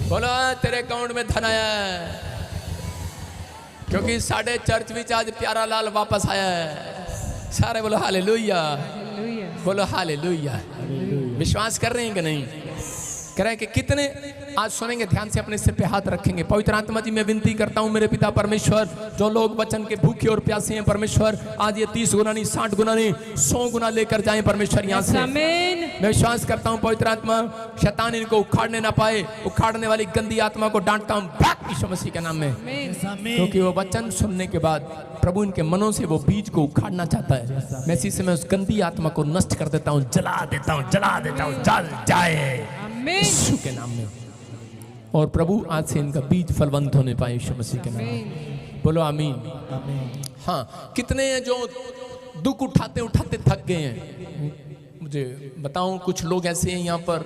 बोलो तेरे अकाउंट में धन आया है, क्योंकि साढ़े चर्च में आज प्यारा लाल वापस आया है। सारे बोलो हालेलुया, बोलो हालेलुया। विश्वास कर रहे हैं कि नहीं? कह रहे हैं कि कितने आज सुनेंगे, ध्यान से अपने सिर पे हाथ रखेंगे। पवित्र आत्मा जी मैं विनती करता हूं मेरे पिता परमेश्वर, जो लोग वचन के भूखे और प्यासे हैं परमेश्वर, आज ये 30 गुना नहीं, 60 गुना नहीं, 100 गुना लेकर जाएं परमेश्वर यहाँ से। मैं विश्वास करता हूं पवित्र आत्मा शैतान इनको उखाड़ने ना पाए, उखाड़ने वाली गंदी आत्मा को डांटता हूं यीशु मसीह के नाम में, क्योंकि वो वचन सुनने के बाद प्रभु इनके मनों से वो बीज को उखाड़ना चाहता है। मैं इसी से मैं उस गंदी आत्मा को नष्ट कर देता हूँ, जला देता हूँ, जला देता हूँ, जल जाए यीशु के नाम में। और प्रभु आज से इनका बीज फलवंत होने पाए यीशु मसीह के नाम में। बोलो आमीन। हाँ, कितने हैं जो दुख उठाते उठाते थक गए हैं? मुझे बताऊं, कुछ लोग ऐसे हैं यहाँ पर,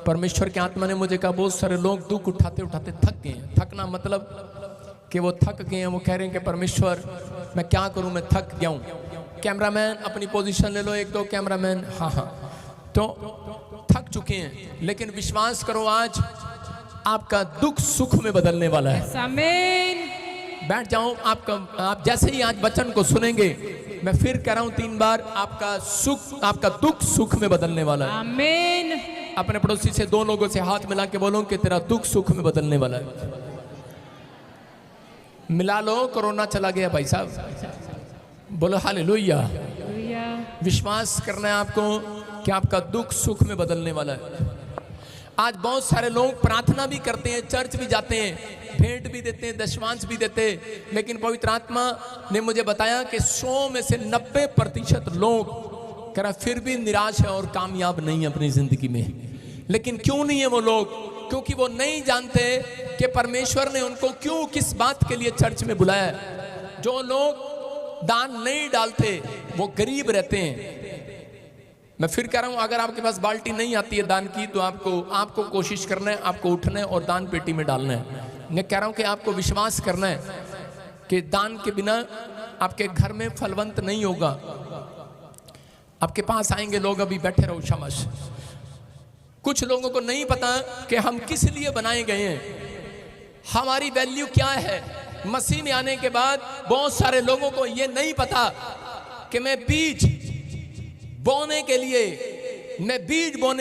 परमेश्वर के आत्मा ने मुझे कहा बहुत सारे लोग दुख उठाते उठाते थक गए हैं। थकना मतलब कि वो थक गए हैं, वो कह रहे हैं कि परमेश्वर मैं क्या करूं, मैं थक गया हूं। कैमरामैन अपनी पोजीशन ले लो, एक दो कैमरामैन। हाँ, तो थक चुके हैं, लेकिन विश्वास करो आज आपका दुख सुख में बदलने वाला है। आमीन। बैठ जाओ, आप जैसे ही आज वचन को सुनेंगे, मैं फिर कह रहा हूं 3 बार, आपका दुख सुख में बदलने वाला है। आमीन। अपने पड़ोसी से 2 लोगों से हाथ मिला के बोलो कि तेरा दुख सुख में बदलने वाला है। मिला लो, कोरोना चला गया भाई साहब। बोलो हालेलुया। विश्वास करना है आपको कि आपका दुख सुख में बदलने वाला है। आज बहुत सारे लोग प्रार्थना भी करते हैं, चर्च भी जाते हैं, भेंट भी देते हैं, दशमांश भी देते हैं, लेकिन पवित्र आत्मा ने मुझे बताया कि 100 में से 90% लोग कह रहा फिर भी निराश है और कामयाब नहीं है अपनी जिंदगी में। लेकिन क्यों नहीं है वो लोग? क्योंकि वो नहीं जानते कि परमेश्वर ने उनको क्यों, किस बात के लिए चर्च में बुलाया है। जो लोग दान नहीं डालते वो गरीब रहते हैं। मैं फिर कह रहा हूं, अगर आपके पास बाल्टी नहीं आती है दान की, तो आपको कोशिश करना है, आपको उठना है और दान पेटी में डालना है। मैं कह रहा हूं कि आपको विश्वास करना है कि दान के बिना आपके घर में फलवंत नहीं होगा। आपके पास आएंगे लोग, अभी बैठे रहो शाबाश। कुछ लोगों को नहीं पता कि हम किस लिए बनाए गए हैं, हमारी वैल्यू क्या है। मसीह में आने के बाद बहुत सारे लोगों को यह नहीं पता कि मैं बीज बोने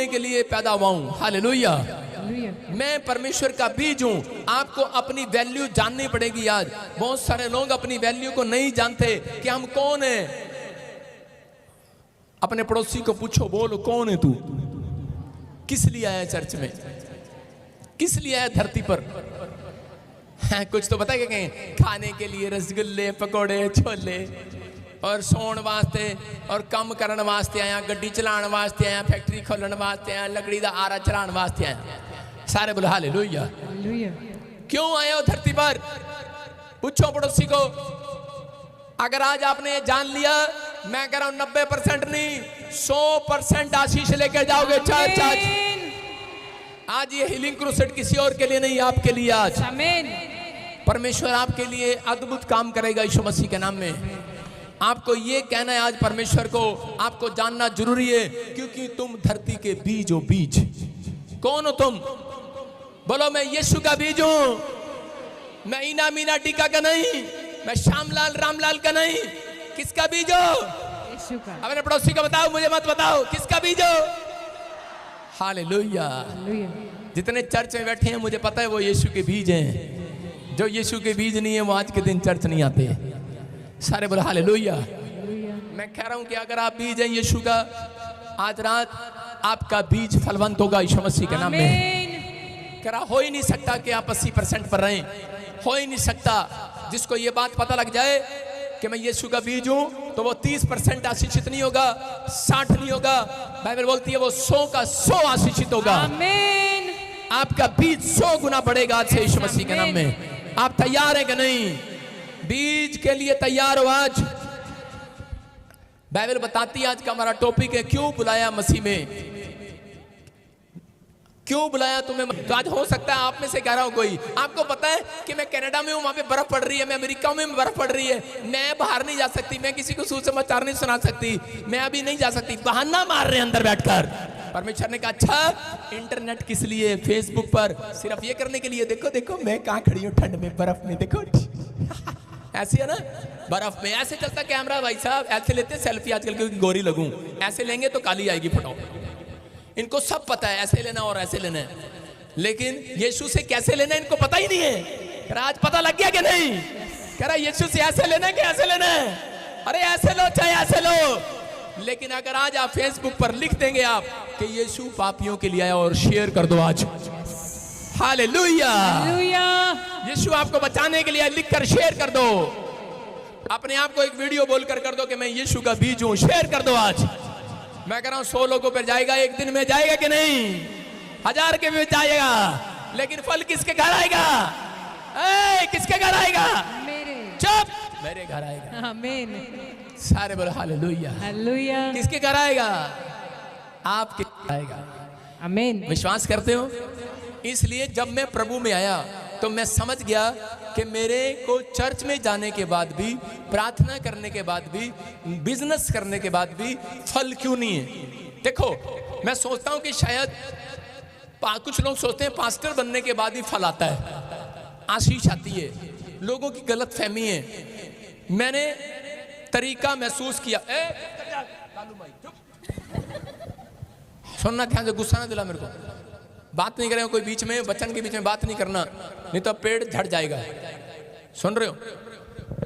के लिए पैदा हुआ हूं। हालेलुया। मैं परमेश्वर का बीज हूं। आपको अपनी वैल्यू जाननी पड़ेगी। आज बहुत सारे लोग अपनी वैल्यू को नहीं जानते कि हम कौन हैं। अपने पड़ोसी को पूछो, बोलो कौन है तू? किस लिए आया चर्च में? किस लिए आया धरती पर? कुछ तो बता के खाने के लिए, रसगुल्ले, पकौड़े, छोले, और सोण वास्ते और कम करने वास्ते आया, गड्डी चलाने वास्ते आया, फैक्ट्री खोलने वास्ते आया, लकड़ी का आरा चलाने वास्ते आया। सारे बोलो हालेलुया। क्यों आए हो धरती पर? पूछो पड़ोसी को। अगर आज आपने जान लिया, मैं कह रहा हूं 90% नहीं, 100% आशीष लेकर जाओगे चर्च। आज ये हीलिंग क्रूसेड किसी और के लिए नहीं, आपके लिए। आज परमेश्वर आपके लिए अद्भुत काम करेगा यीशु मसीह के नाम में। आपको ये कहना है आज परमेश्वर को, आपको जानना जरूरी है, क्योंकि तुम धरती के बीज हो। बीज कौन हो तुम? बोलो मैं यीशु का बीज हूं। मैं इना मीना टीका का नहीं, मैं श्यामलाल रामलाल का नहीं। किसका बीज हो? यीशु का। अपने पड़ोसी को बताओ, मुझे मत बताओ, किसका बीज हो? हालेलुया। जितने चर्च में बैठे हैं मुझे पता है वो यीशु के बीज हैं। जो यीशु के बीज नहीं है वो आज के दिन चर्च नहीं आते। सारे बोले हालेलुया। मैं कह रहा हूं कि अगर आप बीज हैं यीशु का, आज रात आपका बीज फलवंत होगा यीशु मसीह के नाम में। कह रहा हो ही नहीं सकता कि आप 80% पर रहें, हो ही नहीं सकता। जिसको ये बात पता लग जाए कि मैं यीशु का बीज हूं, तो वो 30% आशीषित नहीं होगा, 60 नहीं होगा। बाइबल बोलती है वो 100 का 100 आशीषित होगा। आमीन। आपका बीज 100 गुना बढ़ेगा आज से यीशु मसीह के नाम में। आप तैयार है कि नहीं? बीज के लिए तैयार हो आज? बाइबल बताती है, आज का हमारा टॉपिक है क्यों बुलाया मसीह में। क्यों बुलाया तुम्हें? तो आज हो सकता है आप में से कह रहा हो कोई, आपको पता है कि मैं कनाडा में हूं, वहां पे बर्फ पड़ रही है, मैं अमेरिका में बर्फ पड़ रही है, मैं बाहर नहीं जा सकती, मैं किसी को सुसमाचार नहीं सुना सकती, मैं अभी नहीं जा सकती। बहाना मार रहे हैं अंदर बैठकर। परमेश्वर ने कहा अच्छा इंटरनेट किस लिए, फेसबुक पर सिर्फ ये करने के लिए, देखो देखो मैं कहाँ खड़ी हूँ ठंड में बर्फ में, देखो ऐसे है ना, बर्फ में ऐसे चलता कैमरा भाई साहब, ऐसे लेते सेल्फी आजकल क्योंकि गोरी लगूं, ऐसे लेंगे तो काली आएगी फोटो। इनको सब पता है ऐसे लेना और ऐसे लेना है, लेकिन यीशु से कैसे लेना है इनको पता ही नहीं है। आज पता लग गया कि नहीं? कह रहा यीशु से ऐसे लेना है कि ऐसे लेना है? अरे ऐसे लो चाहे ऐसे लो। लेकिन अगर आज आप फेसबुक पर लिख देंगे आप कि यीशु पापियों के लिए आया और शेयर कर दो आज, हालेलुया, यीशु आपको बचाने के लिए, लिख कर शेयर कर दो। अपने आप को एक वीडियो बोलकर कर दो कि मैं यीशु का बीज हूं, शेयर कर दो आज। मैं कह रहा हूं 100 लोगों पर जाएगा, एक दिन में जाएगा कि नहीं? 1000 के भी जाएगा, लेकिन फल किसके घर आएगा? किसके घर आएगा? मेरे। चुप, मेरे घर आएगा। आमीन। सारे बोलो हालेलुया, हालेलुया। किसके घर आएगा? आपके आएगा। आमीन। विश्वास करते हो? इसलिए जब मैं प्रभु में आया तो मैं समझ गया कि मेरे को चर्च में जाने के बाद भी, प्रार्थना करने के बाद भी, बिजनेस करने के बाद भी फल क्यों नहीं है। देखो मैं सोचता हूं कि शायद कुछ लोग सोचते हैं पास्टर बनने के बाद ही फल आता है, आशीष आती है। लोगों की गलत फहमी है। मैंने तरीका महसूस किया। सुनना ध्यान से, गुस्सा ना दिला मेरे को। बात नहीं करेंगे कोई बीच में, वचन के बीच में बात नहीं करना, नहीं तो पेड़ झड़ जाएगा। सुन रहे हो?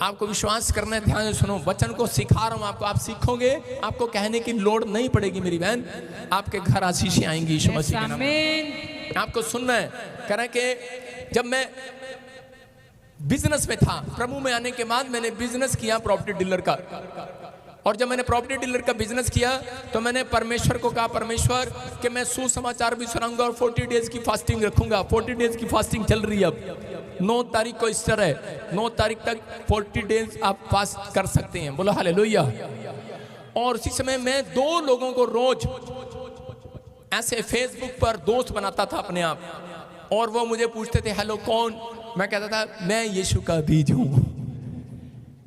आपको विश्वास करना है, ध्यान से सुनो। वचन को सिखा रहा हूं आपको, आप सीखोगे, आपको कहने की लोड़ नहीं पड़ेगी मेरी बहन। आपके घर आशीषें आएंगी यीशु मसीह के नाम में। आपको सुनना है। कह रहे कि जब मैं बिजनेस में था, प्रभु में आने के बाद मैंने बिजनेस किया प्रॉपर्टी डीलर का। और जब मैंने प्रॉपर्टी डीलर का बिजनेस किया तो मैंने परमेश्वर को कहा, परमेश्वर कि मैं सुसमाचार भी सुनाऊंगा और 40 डेज की फास्टिंग रखूंगा। 40 डेज की फास्टिंग चल रही है अब। 9 तारीख को ईस्टर है, 9 तारीख तक 40 डेज आप फास्ट कर सकते हैं। बोलो हालेलुया। और उसी समय मैं 2 लोगों को रोज ऐसे फेसबुक पर दोस्त बनाता था अपने आप, और वो मुझे पूछते थे हेलो कौन? मैं कहता था मैं यीशु का बीज हूं।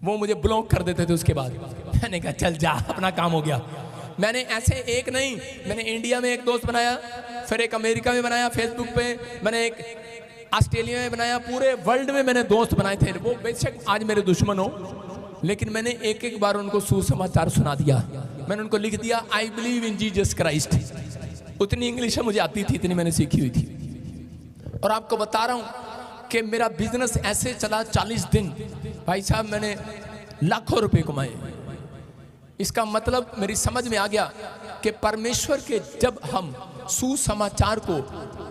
वो मुझे ब्लॉक कर देते थे उसके बाद। मैंने कहा चल जा, अपना काम हो गया। मैंने ऐसे एक नहीं, मैंने इंडिया में एक दोस्त बनाया, फिर एक अमेरिका में बनाया फेसबुक पे, मैंने एक ऑस्ट्रेलिया में बनाया, पूरे वर्ल्ड में मैंने दोस्त बनाए थे। वो बेशक आज मेरे दुश्मन हो, लेकिन मैंने एक एक बार उनको सुसमाचार सुना दिया। मैंने उनको लिख दिया I believe in Jesus Christ. उतनी इंग्लिश मुझे आती थी, इतनी मैंने सीखी हुई थी। और आपको बता रहा हूं कि मेरा बिजनेस ऐसे चला 40 दिन। भाई साहब मैंने लाखों रुपए कमाए। इसका मतलब मेरी समझ में आ गया कि परमेश्वर के जब हम सुसमाचार को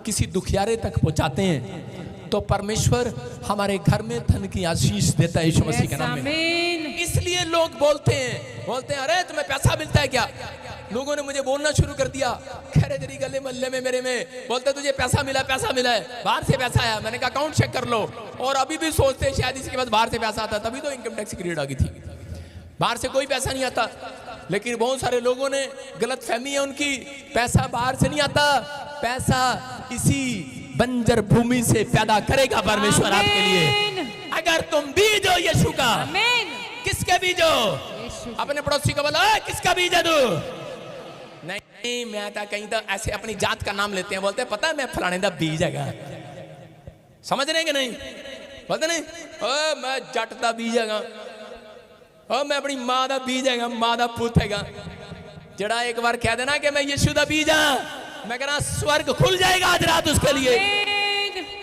किसी दुखियारे तक पहुंचाते हैं तो परमेश्वर हमारे घर में धन की आशीष देता है यीशु मसीह के नाम में। इसलिए लोग बोलते हैं अरे तुम्हें पैसा मिलता है क्या? लोगों ने मुझे बोलना शुरू कर दिया, कह रहे तेरी गले मोहल्ले में मेरे में बोलते तुझे पैसा मिला है, बाहर से पैसा आया। मैंने कहा अकाउंट चेक कर लो। और अभी भी सोचते हैं शायद इसके बाद बाहर से पैसा आता, तभी तो इनकम टैक्स की रेड आ गई थी। बाहर से कोई पैसा नहीं आता, लेकिन बहुत सारे लोगों ने गलत फहमी है उनकी, पैसा बाहर से नहीं आता, पैसा इसी बंजर भूमि से पैदा करेगा परमेश्वर आपके लिए। अगर तुम बीज हो यीशु का। किसके बीज हो? अपने पड़ोसी को बोलो किसका बीज है तू? नहीं मैं था कहीं तो ऐसे अपनी जात का नाम लेते हैं, बोलते हैं पता है मैं फलाने दा बीज है। समझ रहे हैं कि नहीं? बोलते नहीं ओ मैं जट दा बीज है, ओ मैं अपनी मां दा बीज है, मां दा पुत है। जड़ा एक बार कह देना कि मैं यीशु दा बीज हाँ, मैं कह रहा स्वर्ग खुल जाएगा आज रात उसके लिए।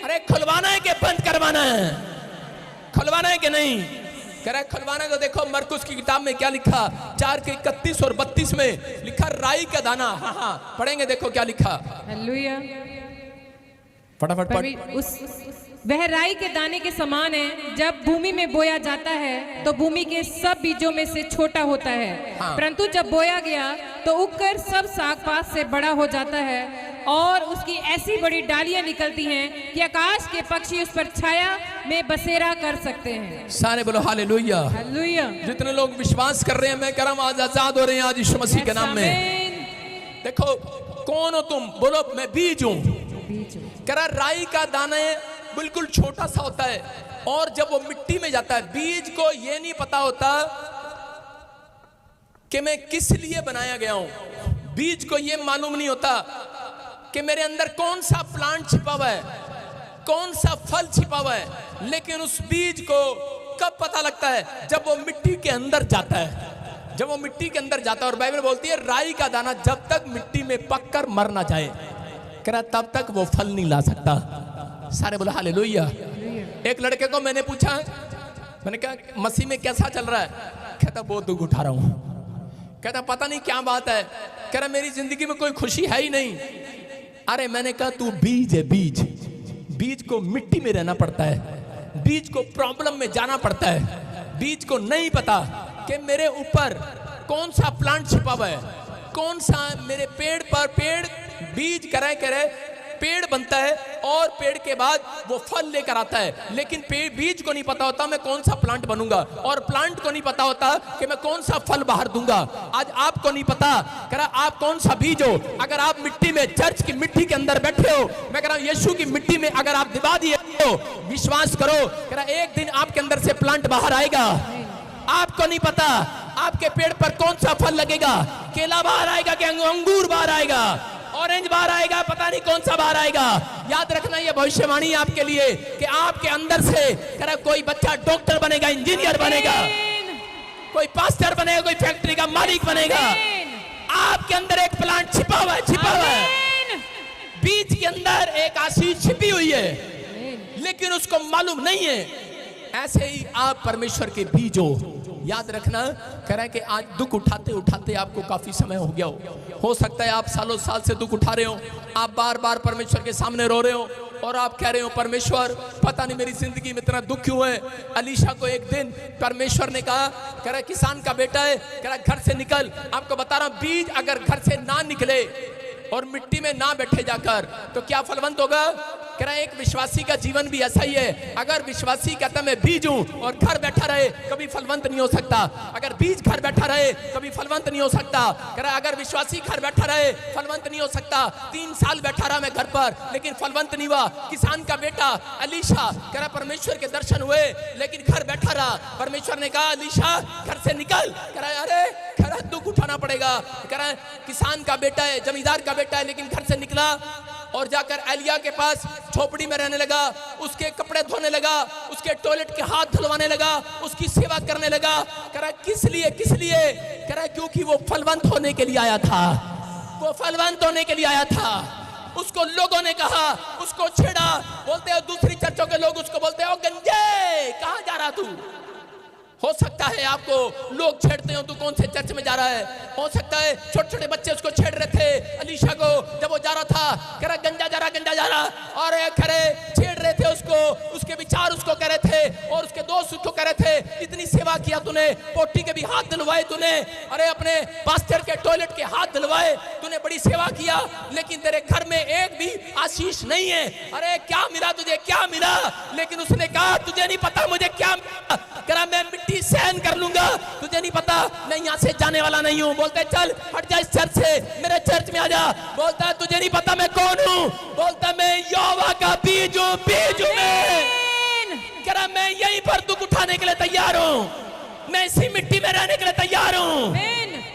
अरे खुलवाना है कि बंद करवाना है? खुलवाना है कि नहीं? कह रहा खुलवाना। तो देखो मरकुस की किताब में क्या लिखा, 4 के 31 और 32 में लिखा राई का दाना। हाँ पढ़ेंगे, देखो क्या लिखा। हालेलुया। फटाफट पढ़। वह राई के दाने के समान है, जब भूमि में बोया जाता है तो भूमि के सब बीजों में से छोटा होता है। हाँ। परंतु जब बोया गया तो उगकर सब साग पात से बड़ा हो जाता है और उसकी ऐसी बड़ी डालियां निकलती हैं कि आकाश के पक्षी उस पर छाया में बसेरा कर सकते हैं। सारे बोलो हालेलुया। हालेलुया। जितने लोग विश्वास कर रहे हैं, मैं कह रहा हूं आज आजाद हो रहे हैं आज यीशु मसीह के नाम में। देखो कौन हो तुम? बोलो मैं बीज हूं। कह रहा राई का दाना बिल्कुल छोटा सा होता है, और जब वो मिट्टी में जाता है, बीज को ये नहीं पता होता कि मैं किस लिए बनाया गया हूं। बीज को ये मालूम नहीं होता कि मेरे अंदर कौन सा प्लांट छिपा हुआ है, कौन सा फल छिपा हुआ है, लेकिन उस बीज को कब पता लगता है? जब वो मिट्टी के अंदर जाता है, जब वो मिट्टी के अंदर जाता है। और बाइबल बोलती है राई का दाना जब तक मिट्टी में पककर मर ना जाए, कह रहा तब तक वो फल नहीं ला सकता। सारे बोला हालेलुया। एक लड़के को मैंने पूछा, मैंने कहा मसीह में कैसा चल रहा है? कहता बहुत दुख उठा रहा हूं। कहता पता नहीं क्या बात है। कह रहा मेरी जिंदगी में कोई खुशी है ही नहीं। अरे मैंने कहा तू बीज है, बीज, बीज को मिट्टी में रहना पड़ता है, बीज को प्रॉब्लम में जाना पड़ता है। बीज को नहीं पता कि मेरे ऊपर कौन सा प्लांट छिपा हुआ है, कौन सा मेरे पेड़ पर पेड़ बीज करे करे पेड़ बनता है और पेड़ के बाद वो फल लेकर आता है, लेकिन पेड़ बीज को नहीं पता होता मैं कौन सा प्लांट बनूंगा, और प्लांट को नहीं पता होता कि मैं कौन सा फल बाहर दूंगा। आज आपको नहीं पता कह रहा आप कौन सा बीज हो। अगर आप मिट्टी में, चर्च की मिट्टी के अंदर बैठे हो, मैं कह रहा हूं यीशु की मिट्टी में अगर आप दबा दिए हो, विश्वास करो कह रहा एक दिन आपके अंदर से प्लांट बाहर आएगा। आपको नहीं पता आपके पेड़ पर कौन सा फल लगेगा, केला बाहर आएगा कि अंगूर बाहर आएगा, ऑरेंज बाहर आएगा, पता नहीं कौन सा बाहर आएगा। याद रखना ये भविष्यवाणी आपके लिए कि आपके अंदर से कह कोई बच्चा डॉक्टर बनेगा, इंजीनियर बनेगा, कोई पास्टर बनेगा, कोई फैक्ट्री का मालिक बनेगा। आपके अंदर एक प्लांट छिपा हुआ है, छिपा हुआ है। बीज के अंदर एक आशीष छिपी हुई है, लेकिन उसको मालूम नहीं है। ऐसे ही आप परमेश्वर के बीज हो। याद रखना कह रहा है कि आज दुख उठाते उठाते आपको काफी समय हो गया हो सकता है आप सालों साल से दुख उठा रहे हो, आप बार बार परमेश्वर के सामने रो रहे हो और आप कह रहे हो परमेश्वर पता नहीं मेरी जिंदगी में इतना दुख क्यों है। अलीशा को एक दिन परमेश्वर ने कहा, कह रहा किसान का बेटा है, कह रहा घर से निकल। आपको बता रहा हूं बीज अगर घर से ना निकले और मिट्टी में ना बैठे जाकर तो क्या फलवंत होगा। कह रहा एक विश्वासी का जीवन भी ऐसा ही है। अगर विश्वासी कहता मैं बीज हूं और घर बैठा रहे कभी फलवंत नहीं हो सकता। अगर बीज घर बैठा रहे कभी फलवंत नहीं हो सकता। कह रहा अगर विश्वासी घर बैठा रहे फलवंत नहीं हो सकता। 3 साल बैठा रहा मैं घर पर लेकिन फलवंत नहीं हुआ। किसान का बेटा अलीशा कह रहा परमेश्वर के दर्शन हुए लेकिन घर बैठा रहा। परमेश्वर ने कहा अलीशा घर से निकल। कह रहा अरे कह रहा दुख उठाना पड़ेगा। कह रहा किसान का बेटा है, जमींदार का बेटा है, लेकिन घर से निकला और जाकर एलिया के पास झोपड़ी में रहने लगा, उसके कपड़े धोने लगा, उसके टॉयलेट के हाथ धुलवाने लगा, उसकी सेवा करने लगा। कह रहा किस लिए, किस लिए? कह रहा क्योंकि वो फलवंत होने के लिए आया था, वो फलवंत होने के लिए आया था। उसको लोगों ने कहा, उसको छेड़ा। बोलते हैं दूसरी चर्चों के लोग उसको बोलते हैं ओ गंजे कहां जा रहा तू। हो सकता है आपको लोग छेड़ते हो, तू कौन से चर्च में जा रहा है। हो सकता है छोटे छोटे बच्चे उसको छेड़ रहे थे अलीशा को जब वो जा रहा था। कह रहा गंजा जा रहा, गंजा जा रहा, और खरे छेड़ रहे थे उसको। उसके विचार उसको कह रहे थे और उसके दोस्त उसको कह रहे थे इतनी सेवा किया तूने, पोटी के भी हाथ धुलवाए तूने, अरे अपने पास्टर के टॉयलेट के हाथ धुलवाए, तूने बड़ी सेवा किया, लेकिन तेरे घर में एक भी आशीष नहीं है। अरे क्या मिला तुझे, क्या मिला? लेकिन उसने कहा तुझे नहीं पता मुझे क्या मिला। कह रहा मैं मिट्टी सहन कर लूंगा, तुझे नहीं पता मैं यहाँ से जाने वाला नहीं हूँ। बोलते चल हट जा इस चर्च से, मेरे चर्च में आ जा। बोलता है तुझे नहीं पता मैं कौन हूँ। बोलता मैं यहोवा का बीज हूँ, बीज हूँ मैं। कह रहा मैं यहीं पर दुख उठाने के लिए तैयार हूँ, मैं इसी मिट्टी में रहने के लिए तैयार हूँ।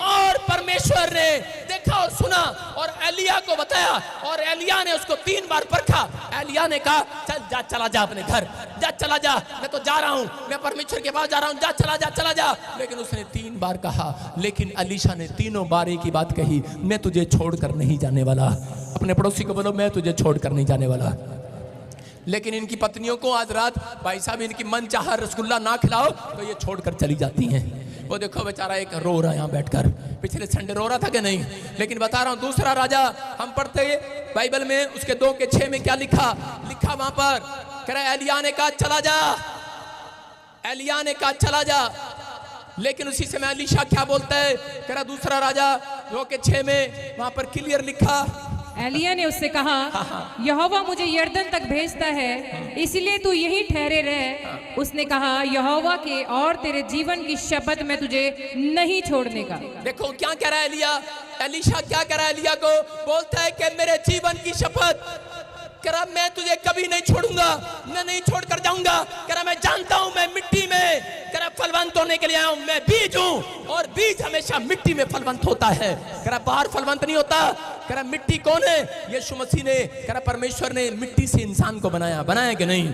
और परमेश्वर ने देखा और सुना और एलिया को बताया और एलिया ने उसको 3 बार परखा। एलिया ने कहा चल जा, चला जा अपने घर, जा चला जा, मैं तो जा रहा हूं, मैं परमेश्वर के पास जा रहा हूं, जा चला जा, चला जा। लेकिन उसने 3 बार कहा, लेकिन अलीशा ने तीनों बार एक ही बात कही, मैं तुझे छोड़कर नहीं जाने वाला। अपने पड़ोसी को बोलो मैं तुझे छोड़कर नहीं जाने वाला। लेकिन इनकी पत्नियों को आज रात भाई साहब इनकी मन चाहा रसगुल्ला ना खिलाओ तो ये छोड़कर चली जाती हैं। वो देखो बेचारा एक रो रहा है यहाँ बैठकर, पिछले संडे रो रहा था कि नहीं। लेकिन बता रहा हूँ दूसरा राजा हम पढ़ते बाइबल में उसके 2:6 में क्या लिखा, लिखा वहां पर कह रहा एलिया ने कहा चला जा, एलिया ने कहा चला जा। लेकिन उसी समय अलीशा क्या बोलता है, कह रहा दूसरा राजा 2:6 में वहां पर क्लियर लिखा, एलिया ने उससे कहा यहोवा मुझे यरदन तक भेजता है, इसलिए तू यहीं ठहरे रह। उसने कहा यहोवा के और तेरे जीवन की शपथ मैं तुझे नहीं छोड़ने का। देखो क्या कह रहा है एलिया, एलीशा क्या कह रहा है एलिया को, बोलता है कि मेरे जीवन की शपथ कह रहा मैं तुझे कभी नहीं छोड़ूंगा, मैं नहीं छोड़कर जाऊंगा। कह रहा मैं जानता हूं मैं मिट्टी में कह रहा फलवंत होने के लिए आया हूं, मैं बीज हूं और बीज हमेशा मिट्टी में फलवंत होता है। कह रहा बाहर फलवंत नहीं होता। कह रहा मिट्टी कौन है? यीशु मसीह ने, कह रहा परमेश्वर ने मिट्टी से इंसान को बनाया, बनाया कि नहीं?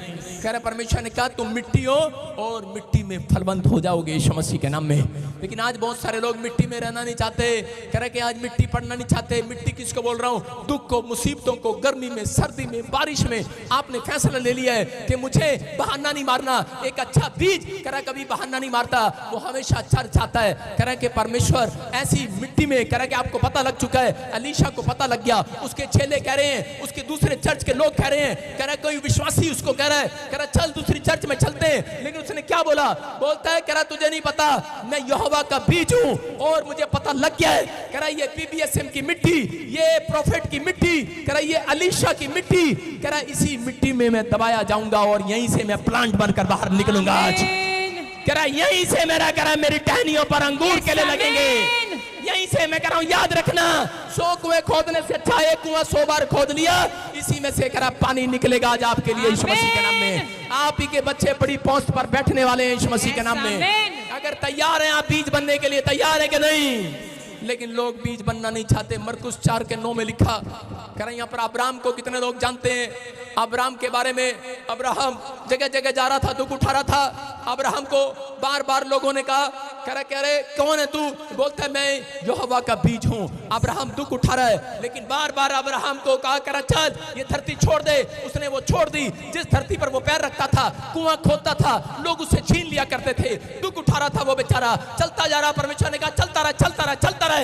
कह रहा परमेश्वर ने कहा तुम मिट्टी हो और मिट्टी में फलवंत हो जाओगे यीशु मसीह के नाम में। लेकिन आज बहुत सारे लोग मिट्टी में रहना नहीं चाहते। कह रहे कि आज मिट्टी पड़ना नहीं चाहते। मिट्टी किसको बोल रहा हूं? दुख को, मुसीबतों को, गर्मी में, सर्दी में, बारिश में आपने फैसला ले लिया है कि मुझे बहाना नहीं मारना। एक अच्छा बीज कह रहा कभी बहाना नहीं मारता, वो हमेशा अच्छा चाहता है। कह रहा कि परमेश्वर ऐसी मिट्टी में, कह रहा कि आपको पता लग चुका है, अलीशा को पता लग गया, उसके चेले कह रहे हैं, उसके दूसरे चर्च के लोग कह रहे हैं, कह रहा कोई विश्वासी उसको कह रहा है, कह रहा चल दूसरी चर्च में चलते हैं। लेकिन उसने क्या बोला? बोलता है कह रहा तुझे नहीं पता, मैं यहोवा का बीज हूं और मुझे पता लग गया है। कह रहा ये पीबीएसएम की मिट्टी, ये प्रॉफिट की मिट्टी, कह रहा ये अलीशा की मिट्टी, कह रहा इसी मिट्टी में मैं दबाया जाऊंगा और यहीं से मैं प्लांट बनकर बाहर निकलूंगा। आज कह रहा यहीं से मेरा, कह रहा मेरी टहनियों पर अंगूर केले लगेंगे। यहीं से मैं कह रहा हूं याद रखना, 100 कुएं खोदने से अच्छा एक कुआं 100 बार खोद लिया, इसी में से कह रहा पानी निकलेगा आज आपके लिए यीशु मसीह के नाम में। आप ही के बच्चे बड़ी पोस्ट पर बैठने वाले हैं यीशु मसीह के नाम में। अगर तैयार हैं आप बीज बनने के लिए, तैयार है कि नहीं? लेकिन लोग बीज बनना नहीं चाहते। मरकुस 4:9 में लिखा, कह रहा यहाँ पर अब्राहम को कितने लोग जानते हैं? अब्राहम के बारे में, अब्राहम जगह जगह जा रहा था, दुख उठा रहा था। अब्राहम को बार बार लोगों ने कहा, कह रहे कौन है तू? बोलता है मैं यहोवा का बीज हूं। अब्राहम दुख उठा रहा है, लेकिन बार बार अब्राहम को कहा, कह रहा चल ये धरती छोड़ दे। उसने वो छोड़ दी। जिस धरती पर वो पैर रखता था, कुआं खोदता था, लोग उससे छीन लिया करते थे। दुख उठा रहा था वो बेचारा, चलता जा रहा। परमेश्वर ने कहा चलता रहा, चलता रहा, चलता रहा,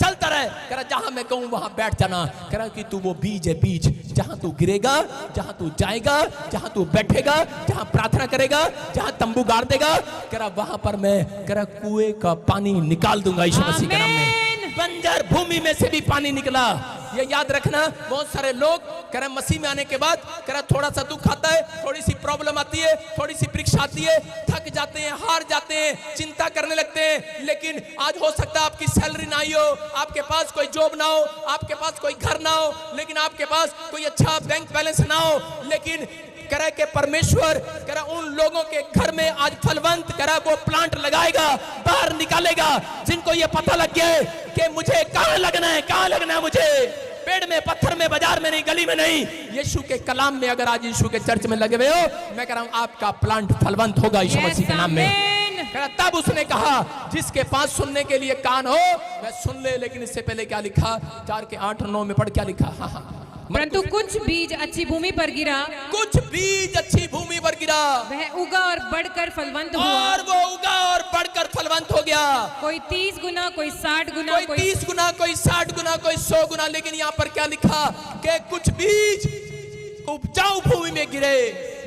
चलता रहे। कह रहा जहां मैं कहूं वहां बैठ जाना। कह रहा कि तू वो बीज है, बीज जहां तू गिरेगा, जहां तू जाएगा, जहां तू बैठेगा, जहां प्रार्थना करेगा, जहां तंबू गाड़ देगा, कह रहा वहां पर मैं, कह रहा कुएं का पानी निकाल दूंगा यीशु मसीह के नाम में। बंजर भूमि में से भी पानी निकला। ये याद रखना। बहुत सारे लोग कह रहे मसीह में आने के बाद कह रहा थोड़ा सा दुख आता है, थोड़ी सी प्रॉब्लम आती है, थोड़ी सी परीक्षा आती है, थक जाते हैं, हार जाते हैं, चिंता करने लगते हैं। लेकिन आज हो सकता है आपकी सैलरी ना आई हो, आपके पास कोई जॉब ना हो, आपके पास कोई घर ना हो, लेकिन आपके पास कोई अच्छा बैंक बैलेंस ना हो, लेकिन कह रहा कि परमेश्वर कह रहा उन लोगों के घर में आज फलवंत कह रहा वो प्लांट लगाएगा, बाहर निकालेगा, जिनको ये पता लग गया है कि मुझे कहां लगना है, कहां लगना है मुझे, पेड़ में, पत्थर में, बाजार में नहीं, गली में नहीं, यीशु के कलाम में। अगर आज यीशु के चर्च में लगे हुए हो, मैं कह रहा हूं आपका प्लांट फलवंत होगा यीशु मसीह के नाम में। तब उसने कहा जिसके पास सुनने के लिए कान हो वह सुन ले। लेकिन इससे पहले क्या लिखा? 4:8-9 में पढ़, क्या लिखा? हाँ, परंतु कुछ बीज अच्छी भूमि पर गिरा, कुछ बीज अच्छी भूमि पर गिरा, वह उगा और बढ़कर फलवंत हुआ। और वो उगा और बढ़कर फलवंत हो गया। कोई 30 गुना, कोई 60 गुना, कोई 30 गुना, कोई 60 गुना, कोई 100 गुना। लेकिन यहाँ पर क्या लिखा कि कुछ बीज उपजाऊ भूमि में गिरे।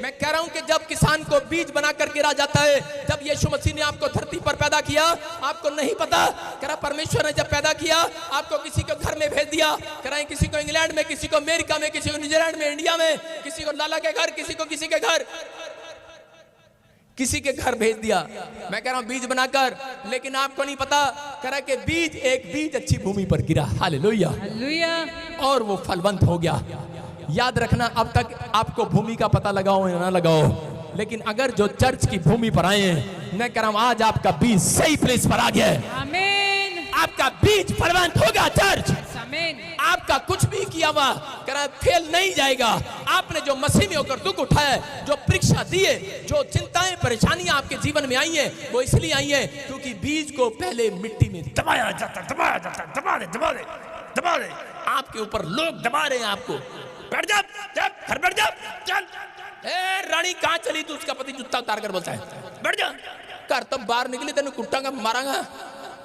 मैं कह रहा हूं कि जब किसान को बीज बनाकर गिरा जाता है, जब यीशु मसीह ने आपको धरती पर पैदा किया, आपको नहीं पता, कह रहा परमेश्वर ने जब पैदा किया आपको किसी को घर में भेज दिया, कह रहा किसी को इंग्लैंड में, किसी को अमेरिका में, किसी को न्यूजीलैंड में, इंडिया में, किसी को लाला के घर, किसी को किसी के घर, किसी के घर भेज दिया। मैं कह रहा हूं बीज बनाकर, लेकिन आपको नहीं पता, कह रहा कि बीज, एक बीज अच्छी भूमि पर गिरा, हालेलुया, और वो फलवंत हो गया। याद रखना, अब तक आपको भूमि का पता लगाओ या ना लगाओ, लेकिन अगर जो चर्च की भूमि पर आए हैं, मैं कह रहा हूं आज आपका बीज सही प्लेस पर आ गया है। आमीन। आपका बीज फलवंत होगा चर्च। आमीन। आपका कुछ भी किया हुआ कह रहा फेल नहीं जाएगा। आपने जो मसीह में होकर दुख उठाया, जो परीक्षा दी है, जो चिंताएं, परेशानियां आपके जीवन में आई हैं, वो इसलिए आई हैं क्योंकि बीज को पहले मिट्टी में दबाया जाता, दबाया जाता, दबा दे, दबा दे, दबा दे। आपके ऊपर लोग दबा रहे हैं आपको। बैठ जा, घर बैठ जा, चल। रानी कहां चली? तो उसका पति जूता उतार कर बोलता है बैठ जा, कर तब बाहर निकली तेन कुट्टांगा, मारांगा।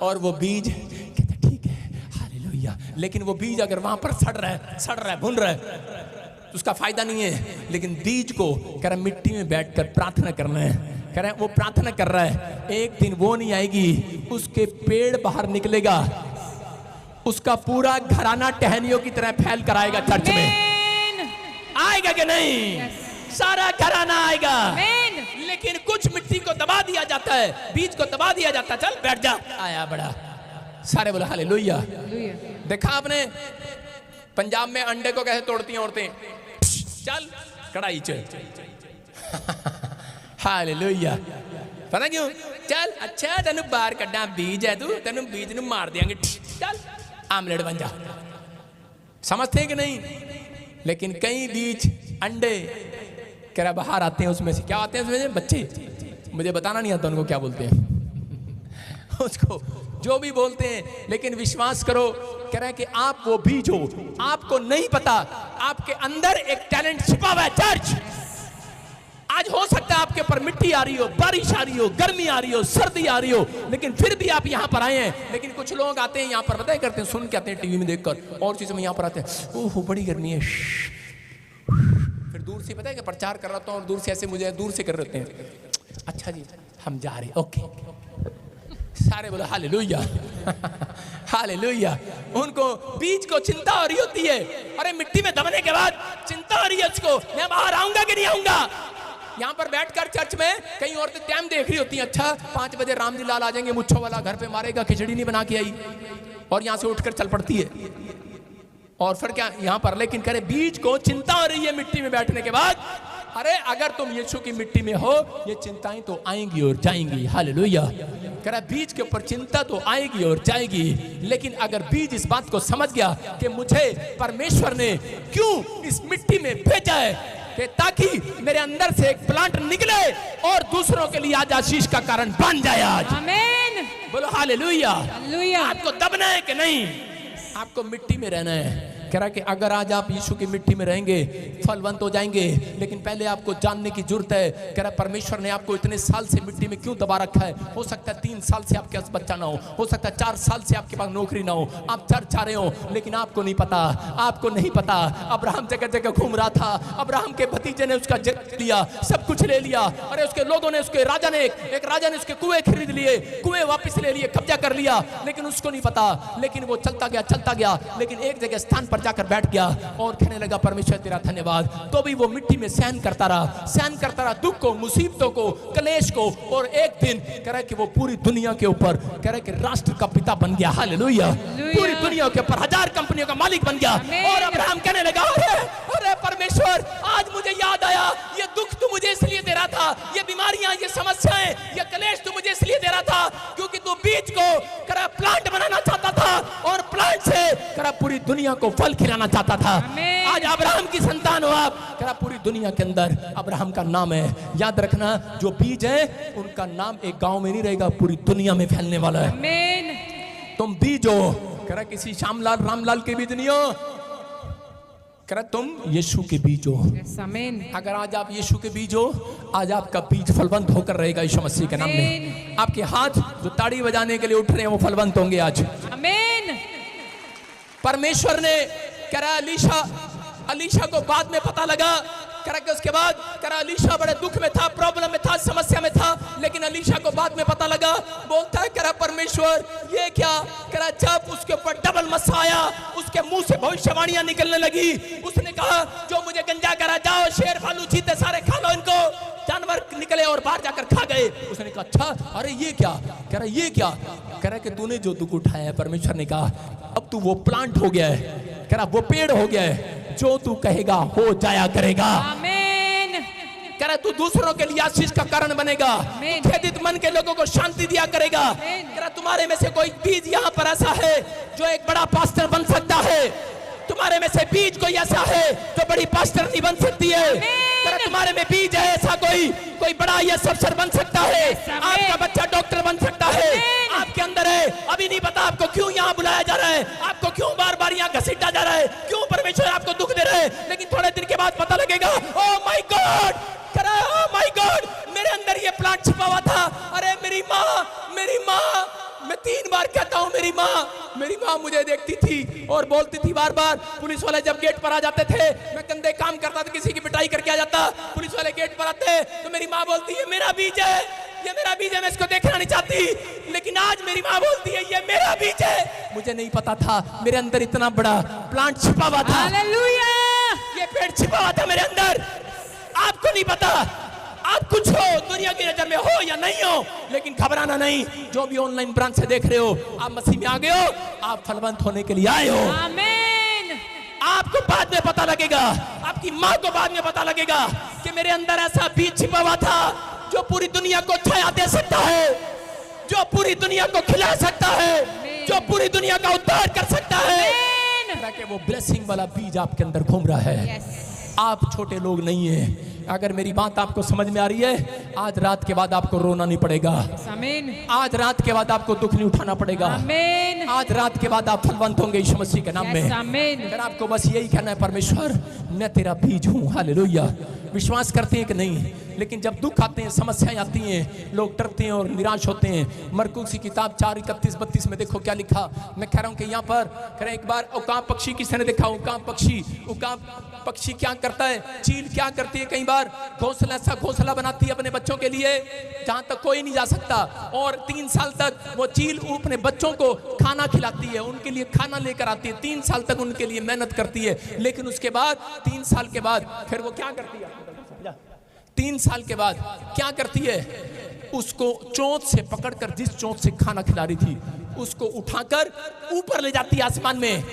और वो बीज कहते ठीक है, हालेलुया। लेकिन वो बीज अगर वहां पर सड़ रहा है, भुन रहा है, तो उसका फायदा नहीं है। लेकिन बीज को कह रहा मिट्टी में बैठकर प्रार्थना करना है। कह रहे वो प्रार्थना कर रहा है, एक दिन वो नहीं आएगी, उसके पेड़ बाहर निकलेगा, उसका पूरा घराना टहनियों की तरह फैल कर आएगा चर्च में। आएगा कि नहीं? सारा घराना आएगा। लेकिन कुछ मिट्टी को दबा दिया जाता है, बीज को दबा दिया जाता है। चल बैठ जा, आया बड़ा, सारे बोला हालेलुया। देखा आपने पंजाब में अंडे को कैसे तोड़ती हैं औरतें? चल कढ़ाई च हालेलुया। पता क्यों? चल अच्छा तेन बाहर कड्डा बीज है, तू तेन बीज नूं मार देंगे, चल आमलेट बन जा। समझते हैं कि नहीं? लेकिन कई बीज अंडे कह रहा बाहर आते हैं, उसमें से क्या आते हैं? उसमें बच्चे, मुझे बताना नहीं आता उनको क्या बोलते हैं उसको जो भी बोलते हैं, लेकिन विश्वास करो कह रहा है कि आप वो बीज हो, आपको नहीं पता आपके अंदर एक टैलेंट छिपा हुआ है। चर्च आज हो सकता है आपके ऊपर मिट्टी आ रही हो, बारिश आ रही हो, गर्मी आ रही हो, सर्दी आ रही हो, लेकिन फिर भी आप यहाँ पर आए हैं। लेकिन कुछ लोग आते हैं यहाँ पर, पता है करते हैं, सुन के आते हैं टीवी में देखकर और चीजों में, यहाँ पर आते हैं ओह बड़ी गर्मी है, फिर दूर से पता है कि प्रचार कर रहा था और दूर से ऐसे मुझे दूर से कर रहे हैं, अच्छा जी हम जा रहे, ओके। सारे बोलो हालेलुया हालेलुया। उनको बीज को चिंता हो रही होती है, अरे मिट्टी में दबने के बाद चिंता हो रही है उसको, मैं बाहर आऊंगा कि नहीं आऊंगा। यहाँ पर बैठकर चर्च में कई औरतें टाइम देख रही होती हैं, अच्छा 5 बजे रामजी लाल आ जाएंगे, मुच्छो वाला घर पे मारेगा, खिचड़ी नहीं बना के आई, और यहाँ से उठकर चल पड़ती है। और फिर क्या यहाँ पर, लेकिन करे बीज को चिंता हो रही है मिट्टी में बैठने के बाद। अरे अगर तुम यीशु की मिट्टी में हो, ये चिंताएं तो आएंगी और जाएंगी। हालेलुया। कह रहा बीज के ऊपर चिंता तो आएगी और जाएगी, लेकिन अगर बीज इस बात को समझ गया कि मुझे परमेश्वर ने क्यों इस मिट्टी में भेजा है, कि ताकि मेरे अंदर से एक प्लांट निकले और दूसरों के लिए आज आशीष का कारण बन जाए। आज आमीन। बोलो हालेलुया। हालेलुया। आपको दबना है कि नहीं? आपको मिट्टी में रहना है। कह रहा कि अगर आज आप यीशु की मिट्टी में रहेंगे फलवंत हो जाएंगे, लेकिन पहले आपको जानने की जरूरत है। कह रहा परमेश्वर ने आपको इतने साल से मिट्टी में क्यों दबा रखा है। हो सकता है 3 साल से आपके पास बच्चा ना हो सकता है 4 साल से आपके पास नौकरी ना हो, आप चर्च आ रहे हो, लेकिन आपको नहीं पता, आपको नहीं पता। अब्राहम जगह जगह घूम रहा था, अब्राहम के भतीजे ने उसका जगह लिया, सब कुछ ले लिया। अरे उसके लोगों ने, उसके राजा ने, एक राजा ने उसके कुएं खरीद लिए, कुएं वापस ले लिए, कब्जा कर लिया, लेकिन उसको नहीं पता। लेकिन वो चलता गया, लेकिन एक जगह स्थान पर जाकर बैठ गया और कहने लगा परमेश्वर तेरा धन्यवाद। तो भी वो मिट्टी में सहन करता रहा दुख को, मुसीबतों को, कलेश को, और एक दिन कह रहा है कि वो पूरी दुनिया के ऊपर कह रहा है कि राष्ट्र का पिता बन गया। हालेलुया। पूरी दुनिया के ऊपर 1000 कंपनियों का मालिक बन गया। और अब्राहम कहने लगा अरे परमेश्वर आज मुझे याद आया, ये दुख तू मुझे इसलिए दे रहा था, ये बीमारियां, ये समस्याएं, ये कलेश तू मुझे इसलिए दे रहा था क्योंकि तू बीज को कह रहा प्लांट बनाना चाहता था और प्लांट से कह रहा पूरी दुनिया को फल खिलाना चाहता था। आज अब्राहम की संतान हो आप, कह रहा पूरी दुनिया के अंदर अब्राहम का नाम है। याद रखना जो बीज है उनका नाम एक गांव में नहीं रहेगा, पूरी दुनिया में फैलने वाला है। आमीन। तुम बीज हो, कह रहा किसी श्यामलाल रामलाल के बीज नहीं हो, कह रहा तुम यीशु के बीज हो। आमीन। अगर आज आप यीशु के बीज हो, आज आपका बीज फलवंत होकर रहेगा यीशु मसीह के नाम में। आपके हाथ जो ताड़ी बजाने के लिए उठ रहे हैं वो फलवंत होंगे आज। आमीन। परमेश्वर ने कह रहा अलीशा को बाद में पता लगा, कह रहा उसके बाद कह रहा अलीशा बड़े दुख में था, प्रॉब्लम में था, समस्या में था, लेकिन अलीशा को बाद में पता लगा, बोलता है कह रहा परमेश्वर ये क्या। कह रहा जब उसके ऊपर डबल मसा आया, उसके मुंह से भविष्यवाणियां निकलने लगी। उसने कहा जो मुझे गंजा करा, जाओ शेर भालू चीते सारे खा लो इनको। जानवर निकले और बाहर जाकर खा गए। उसने कहा अच्छा अरे ये क्या। कह रहा ये क्या। कह रहा कि तूने जो दुख उठाया है, परमेश्वर ने कहा अब तू वो प्लांट हो गया है, कह रहा वो पेड़ हो गया है, जो तू कहेगा हो जाया करेगा। आमीन। कह रहा तू दूसरों के लिए आशीष का कारण बनेगा, खेदित मन के लोगों को शांति दिया करेगा। कह रहा तुम्हारे में से कोई बीज यहाँ पर ऐसा है जो एक बड़ा पास्टर बन सकता है। तुम्हारे में से बीज कोई ऐसा है जो बड़ी पास्टर नहीं बन सकती है। तुम्हारे में बीज है ऐसा कोई बड़ा आईएएस अफसर बन सकता है, आपका बच्चा डॉक्टर बन सकता है, आपके अंदर है। अभी नहीं पता आपको क्यों यहाँ बुलाया जा रहा है, आपको क्यों बार बार यहाँ घसीटा जा रहा है, क्यों परमेश्वर आपको दुख दे रहा है, लेकिन थोड़े दिन के बाद पता लगेगा oh my God, oh my God मेरे अंदर ये प्लांट छिपा हुआ था। अरे मेरी माँ, मैं 3 बार कहता हूँ मेरी माँ मुझे देखती थी और बोलती थी बार बार। पुलिस वाले जब गेट पर आ जाते थे, मैं गंदे काम करता था, किसी की पिटाई करके आ जाता, पुलिस वाले गेट पर आते तो मेरी माँ बोलती है मेरा बीज है, ये मेरा बीज है, मैं इसको देखना नहीं चाहती। लेकिन आज मेरी माँ बोलती है ये मेरा बीज है। मुझे नहीं पता था मेरे अंदर इतना बड़ा प्लांट छिपा हुआ था। हालेलुया। ये पेड़ छिपा हुआ था मेरे अंदर। आपको नहीं पता, आप कुछ हो दुनिया की नजर में हो या नहीं हो, लेकिन घबराना नहीं। जो भी ऑनलाइन ब्रांच से देख रहे हो, आप मसीह में आ गए हो, आप फलवंत होने के लिए आए हो। आमीन। आपको बाद में पता लगेगा, आपकी माँ को बाद में पता लगेगा कि मेरे अंदर ऐसा बीज छिपा हुआ था जो पूरी दुनिया को छाया दे सकता है, जो पूरी दुनिया को खिला सकता है, जो पूरी दुनिया का उद्धार कर सकता है। कि वो ब्लेसिंग वाला बीज आपके अंदर घूम रहा है। आप छोटे लोग नहीं हैं। अगर मेरी बात आपको समझ में आ रही है, आज रात के बाद आपको रोना नहीं पड़ेगा। आज रात के बाद आपको दुख नहीं उठाना पड़ेगा। आज रात के बाद आप फलवंत होंगे यीशु मसीह के नाम में। अगर आपको बस यही कहना है, परमेश्वर मैं तेरा बीज हूँ। हालेलुया। विश्वास करते हैं कि नहीं? लेकिन जब दुख आते हैं, समस्याएं आती हैं, लोग डरते हैं और निराश होते हैं। मरकुस की किताब 4:31-32 में देखो क्या लिखा। मैं कह रहा हूं कि यहाँ पर करें एक बार, उकाब पक्षी किसने ने देखा? उकाब पक्षी क्या करता है? चील क्या करती है? कई बार ऐसा घोंसला बनाती है अपने बच्चों के लिए जहां तक कोई नहीं जा सकता, और 3 साल तक वो चील अपने बच्चों को खाना खिलाती है, उनके लिए खाना लेकर आती है। 3 साल तक उनके लिए मेहनत करती है, लेकिन उसके बाद 3 साल के बाद फिर वो क्या करती है? 3 साल के बाद क्या करती है? उसको चोंच से पकड़कर, जिस चोंच से खाना खिला रही थी, उसको उठाकर ऊपर ले जाती है आसमान में,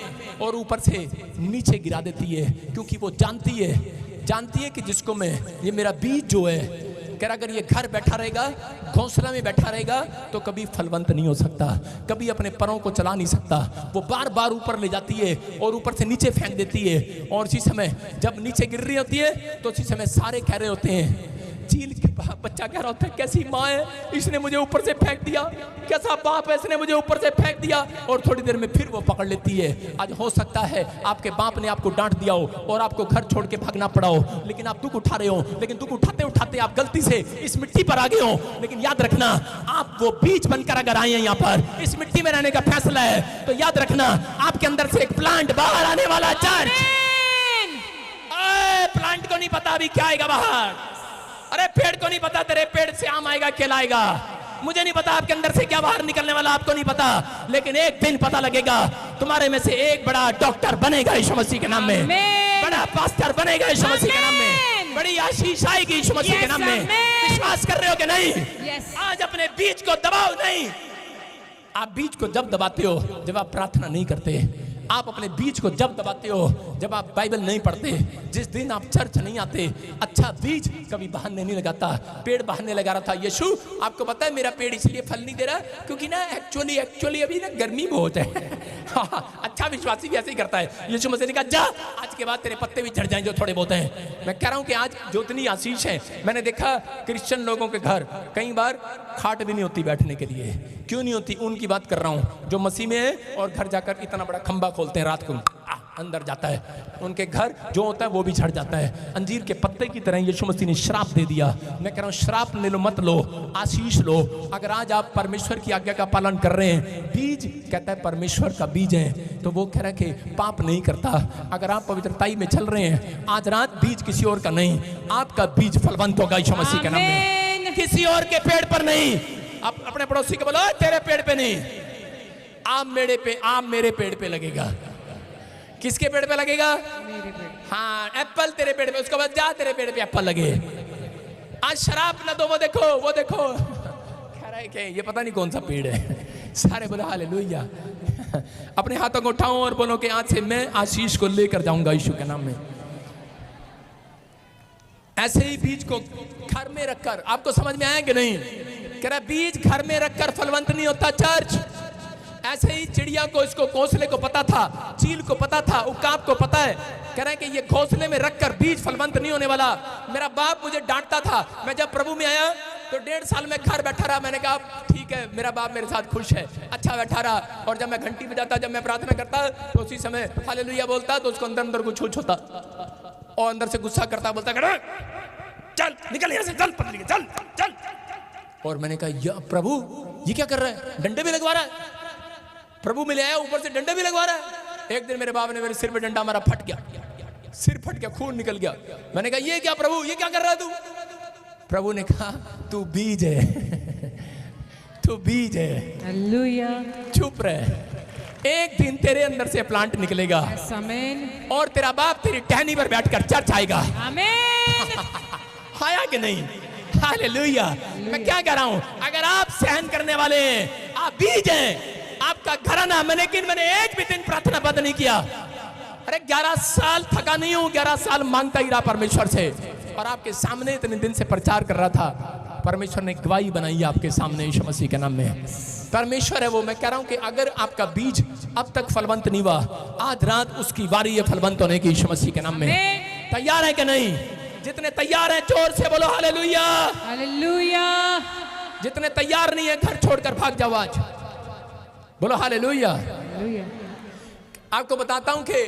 और ऊपर से नीचे गिरा देती है, क्योंकि वो जानती है कि जिसको मैं, ये मेरा बीज जो है, कह अगर ये घर बैठा रहेगा, घोंसला में बैठा रहेगा, तो कभी फलवंत नहीं हो सकता, कभी अपने परों को चला नहीं सकता। वो बार बार ऊपर ले जाती है और ऊपर से नीचे फेंक देती है, और इसी समय जब नीचे गिर रही होती है तो इसी समय सारे कह रहे होते हैं, चील के बच्चा कह रहा होता है, कैसी माँ है, इसने मुझे ऊपर से फेंक दिया, कैसा बाप है, इसने मुझे ऊपर से फेंक दिया। और थोड़ी देर में फिर वो पकड़ लेती है। आज हो सकता है आपके बाप ने आपको डांट दिया हो और आपको घर छोड़ के भागना पड़ा हो, लेकिन आप दुख उठा रहे हो, लेकिन दुख उठाते उठाते आप गलती से इस मिट्टी पर आ गए हो। लेकिन याद रखना, आप वो बीज बनकर अगर आए हैं यहाँ पर, इस मिट्टी में रहने का फैसला है, तो याद रखना आपके अंदर से एक प्लांट बाहर आने वाला। चर्च प्लांट को नहीं पता अभी क्या आएगा बाहर। अरे पेड़ को नहीं पता तेरे पेड़ से आम आएगा, केला आएगा। मुझे नहीं पता आपके अंदर से क्या बाहर निकलने वाला, आपको नहीं पता, लेकिन एक दिन पता लगेगा, तुम्हारे में से एक बड़ा डॉक्टर बनेगा यीशु मसीह के नाम में, बड़ा पास्टर बनेगा यीशु मसीह के नाम में, बड़ी आशीष आएगी यीशु मसीह के नाम में। विश्वास कर रहे हो कि नहीं? आज अपने बीज को दबाओ नहीं। आप बीज को जब दबाते हो, जब आप प्रार्थना नहीं करते। आप अपने बीज को जब दबाते हो, जब आप बाइबल नहीं पढ़ते, जिस दिन आप चर्च नहीं आते। अच्छा बीज कभी बहाने नहीं लगाता। पेड़ बहाने लगा रहा था, यीशु आपको पता है मेरा पेड़ इसलिए फल नहीं दे रहा क्योंकि ना एक्चुअली अभी ना गर्मी बहुत है। अच्छा विश्वासी भी ऐसे ही करता है। यीशु मसीह ने कहा जा, आज के बाद तेरे पत्ते भी झड़ जाएं जो थोड़े बहुत हैं। मैं कह रहा हूँ कि आज जो इतनी आशीष है, मैंने देखा क्रिश्चियन लोगों के घर कई बार खाट भी नहीं होती बैठने के लिए। क्यों नहीं होती? उनकी बात कर रहा हूँ जो मसीह में है और घर जाकर इतना बड़ा खंबा खोलते हैं, रात को अंदर जाता है, उनके घर जो होता है वो भी झड़ जाता है। अंजीर के पत्ते की तरह यीशु मसीह ने श्राप दे दिया। मैं कह रहा हूँ श्राप ले लो मत लो, आशीष लो। अगर आज आप परमेश्वर की आज्ञा का पालन कर रहे हैं, बीज कहता है परमेश्वर का बीज है, तो वो कह रहा है कि पाप नहीं करता। अगर आप पवित्रताई में चल रहे हैं, आज रात बीज किसी और का नहीं, आपका बीज फलवंत होगा यीशु मसीह के नाम में, किसी और के पेड़ पर नहीं। आप अपने पड़ोसी को बोलो तेरे पेड़ पे नहीं, आम मेरे पेड़ पे लगेगा। किसके पेड़ पे लगेगा? हाँ, एप्पल तेरे पेड़ पे, उसके बाद जा तेरे पेड़ पे एप्पल लगे। आज शराब न दो, वो देखो कह रहा है कि ये पता नहीं कौन सा पेड़ है। सारे बोले हालेलुया। अपने हाथों को उठाओ और बोलो कि आज से मैं आशीष को लेकर जाऊंगा यीशु के नाम में। ऐसे ही बीज को घर में रखकर, आपको समझ में आया कि नहीं? कह रहा बीज घर में रखकर फलवंत नहीं होता चर्च। ऐसे ही चिड़िया को, इसको घोंसले को पता था, चील को पता था, उकाब को पता है। कह रहे हैं कि ये घोंसले में रखकर बीज फलवंत नहीं होने वाला। मेरा बाप मुझे डांटता था, मैं जब प्रभु में आया तो 1.5 साल में घर बैठा रहा। मैंने कहा ठीक है, मेरा बाप मेरे साथ खुश है, अच्छा बैठा रहा। और जब मैं घंटी बजाता, जब मैं प्रार्थना करता, तो उसी समय हालेलुया बोलता, तो उसको अंदर अंदर कुछ होता और अंदर से गुस्सा करता, बोलता चल निकल यहाँ से, चल पतली चल चल। और मैंने कहा या प्रभु ये क्या कर रहा है? डंडे भी लगवा रहा है। प्रभु मिले आया, ऊपर से डंडा भी लगवा रहा है। एक दिन मेरे बाप ने मेरे सिर पे डंडा मारा, फट गया, सिर फट गया, खून निकल गया। मैंने कहा ये क्या प्रभु, ये क्या कर रहा है तू? प्रभु ने कहा तू बीज है, तू बीज है। हालेलुया। चुप रहे, एक दिन तेरे अंदर से प्लांट निकलेगा। आमीन। और तेरा बाप तेरी टहनी पर बैठकर चर्च आएगा। आमीन। आया कि नहीं? हालेलुया। मैं क्या कह रहा हूं, अगर आप सहन करने वाले हैं, आप बीज हैं, आपका घराना। लेकिन मैंने एक भी दिन प्रार्थना बंद नहीं किया। अरे 11 साल थका नहीं हूं, 11 साल मांगता ही रहा परमेश्वर से, और आपके सामने इतने दिन से प्रचार कर रहा था। परमेश्वर ने गवाही बनाई है आपके सामने यीशु मसीह के नाम में। परमेश्वर है वो। मैं कह रहा हूं कि अगर आपका बीज अब तक फलवंत नहीं हुआ, आज रात उसकी बारी है फलवंत होने की यीशु मसीह के नाम में। तैयार है कि नहीं? जितने तैयार हैं जोर से बोलो हालेलुया। हालेलुया। जितने तैयार नहीं है घर छोड़कर भाग जाओ आज, बोलो हालेलुया। आपको बताता हूं कि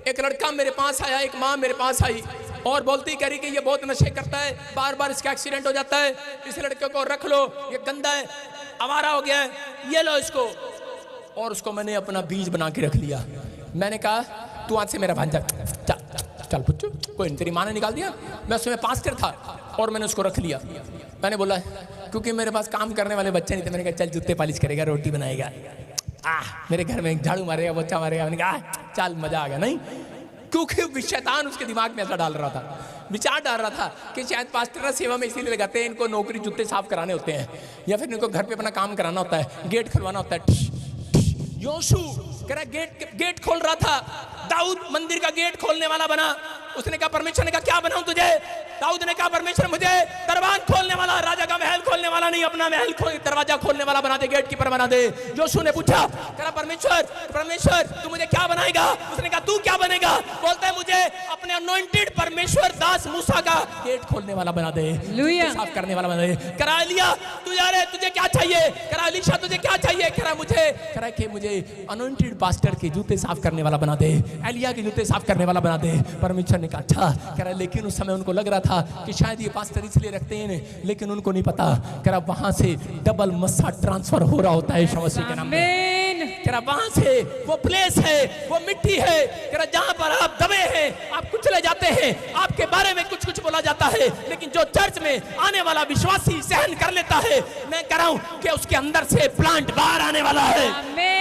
एक लड़का मेरे पास आया, एक माँ मेरे पास आई और बोलती कह रही कि ये बहुत नशे करता है, बार बार इसका एक्सीडेंट हो जाता है, इस लड़के को रख लो, ये गंदा है, आवारा हो गया है, ये लो इसको। और उसको मैंने अपना बीज बना के रख लिया। मैंने कहा तू आज से मेरा भांजा, चल चल पुच्चू, कोई नहीं, तेरी माँ ने निकाल दिया। मैं उसमें पास्टर था और मैंने उसको रख लिया। मैंने बोला क्योंकि मेरे पास काम करने वाले बच्चे नहीं थे, मैंने कहा चल जूते पालिश करेगा, रोटी बनाएगा, मेरे घर में झाड़ू मारेगा, बच्चा मारेगा। मैंने कहा चल मजा आ गया। नहीं, क्योंकि शैतान उसके दिमाग में ऐसा डाल रहा था, विचार डाल रहा था कि शायद पास्टर सेवा में इसीलिए लगाते हैं, इनको नौकरी जूते साफ कराने होते हैं, या फिर इनको घर पे अपना काम कराना होता है, गेट खुलवाना होता है। योशू कह रहा गेट खोल रहा था, दाऊद मंदिर का गेट खोलने वाला बना। उसने कहा परमेश्वर ने कहा क्या बनाऊं तुझे? दाऊद ने कहा परमेश्वर मुझे दरबार खोलने वाला, राजा का महल खोलने वाला नहीं, अपना महल दरवाजा खोलने वाला बना दे, गेट कीपर बना दे। योशू ने पूछा, कहा परमेश्वर तू मुझे क्या बनाएगा? उसने कहा तू क्या बनेगा? बोलता है मुझे अपने अनॉइंटेड परमेश्वर दास मूसा का गेट खोलने वाला बना दे, साफ करने वाला बना दे। करा लिया तुझे क्या चाहिए? करा एलीशा तुझे क्या चाहिए? करा कि मुझे अनॉइंटेड पास्टर के जूते साफ करने वाला बना दे, एलिया के जूते साफ करने वाला बना दे। परमेश्वर ने कहा अच्छा। कह रहा लेकिन उस समय उनको लग रहा था कि शायद ये पास्टर इसलिए रखते हैं, लेकिन उनको नहीं पता कह रहा वहां से डबल मस्सा ट्रांसफर हो रहा होता है यीशु मसीह के नाम में। कह रहा वहां से वो प्लेस है, वो मिट्टी है, कह रहा जहां पर आप दबे हैं, आप कुचले जाते हैं, आपके बारे में कुछ कुछ बोला जाता है, लेकिन जो चर्च में आने वाला विश्वासी सहन कर लेता है, मैं कह रहा हूं कि उसके अंदर से प्लांट बाहर आने वाला है।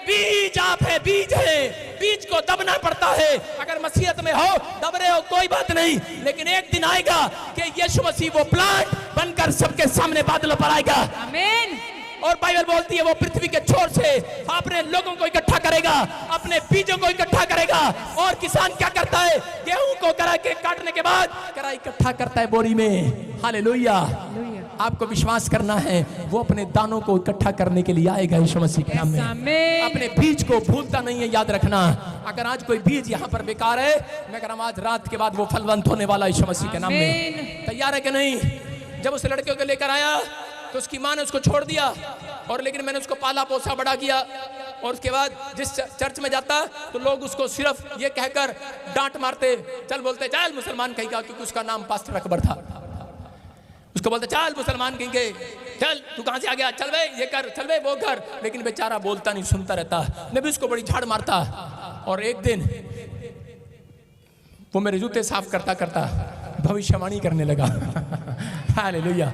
बीज आप है, बीज है, बीज को दबना पड़ता है। अगर मसीहत में हो, दब रहे हो कोई बात नहीं, लेकिन एक दिन आएगा कि यीशु मसीह वो प्लांट बनकर सबके सामने बादलों पर आएगा। आमीन। और बाइबल बोलती है वो पृथ्वी के छोर से अपने लोगों को इकट्ठा करेगा, अपने बीजों को इकट्ठा करेगा। और किसान क्या करता है? गेहूं को करा के काटने के बाद करा इकट्ठा करता है बोरी में। हालेलुया। आपको विश्वास करना है, वो अपने दानों को इकट्ठा करने के लिए आएगा यीशु मसीह के नाम में। अपने बीज को भूलता नहीं है, याद रखना। अगर आज कोई बीज यहाँ पर बेकार है, मैं कह रहा हूं आज रात के बाद वो फलवंत होने वाला यीशु मसीह के नाम में। तैयार है कि नहीं? जब उस लड़के को लेकर आया तो उसकी माँ ने उसको छोड़ दिया, और लेकिन मैंने उसको पाला पोसा बड़ा किया। और उसके बाद जिस चर्च में जाता तो लोग उसको सिर्फ ये कहकर डांट मारते, चल बोलते चल मुसलमान कहीं का, क्योंकि उसका नाम पास्टर अकबर था। उसको बोलते चल मुसलमान कहीं के, चल तू कहां से आ गया, चल भाई ये कर, चल भाई वो कर। लेकिन बेचारा बोलता नहीं, सुनता रहता। मैं भी उसको बड़ी झाड़ मारता। और एक दिन वो मेरे जूते साफ करता करता भविष्यवाणी करने लगा। हालेलुया।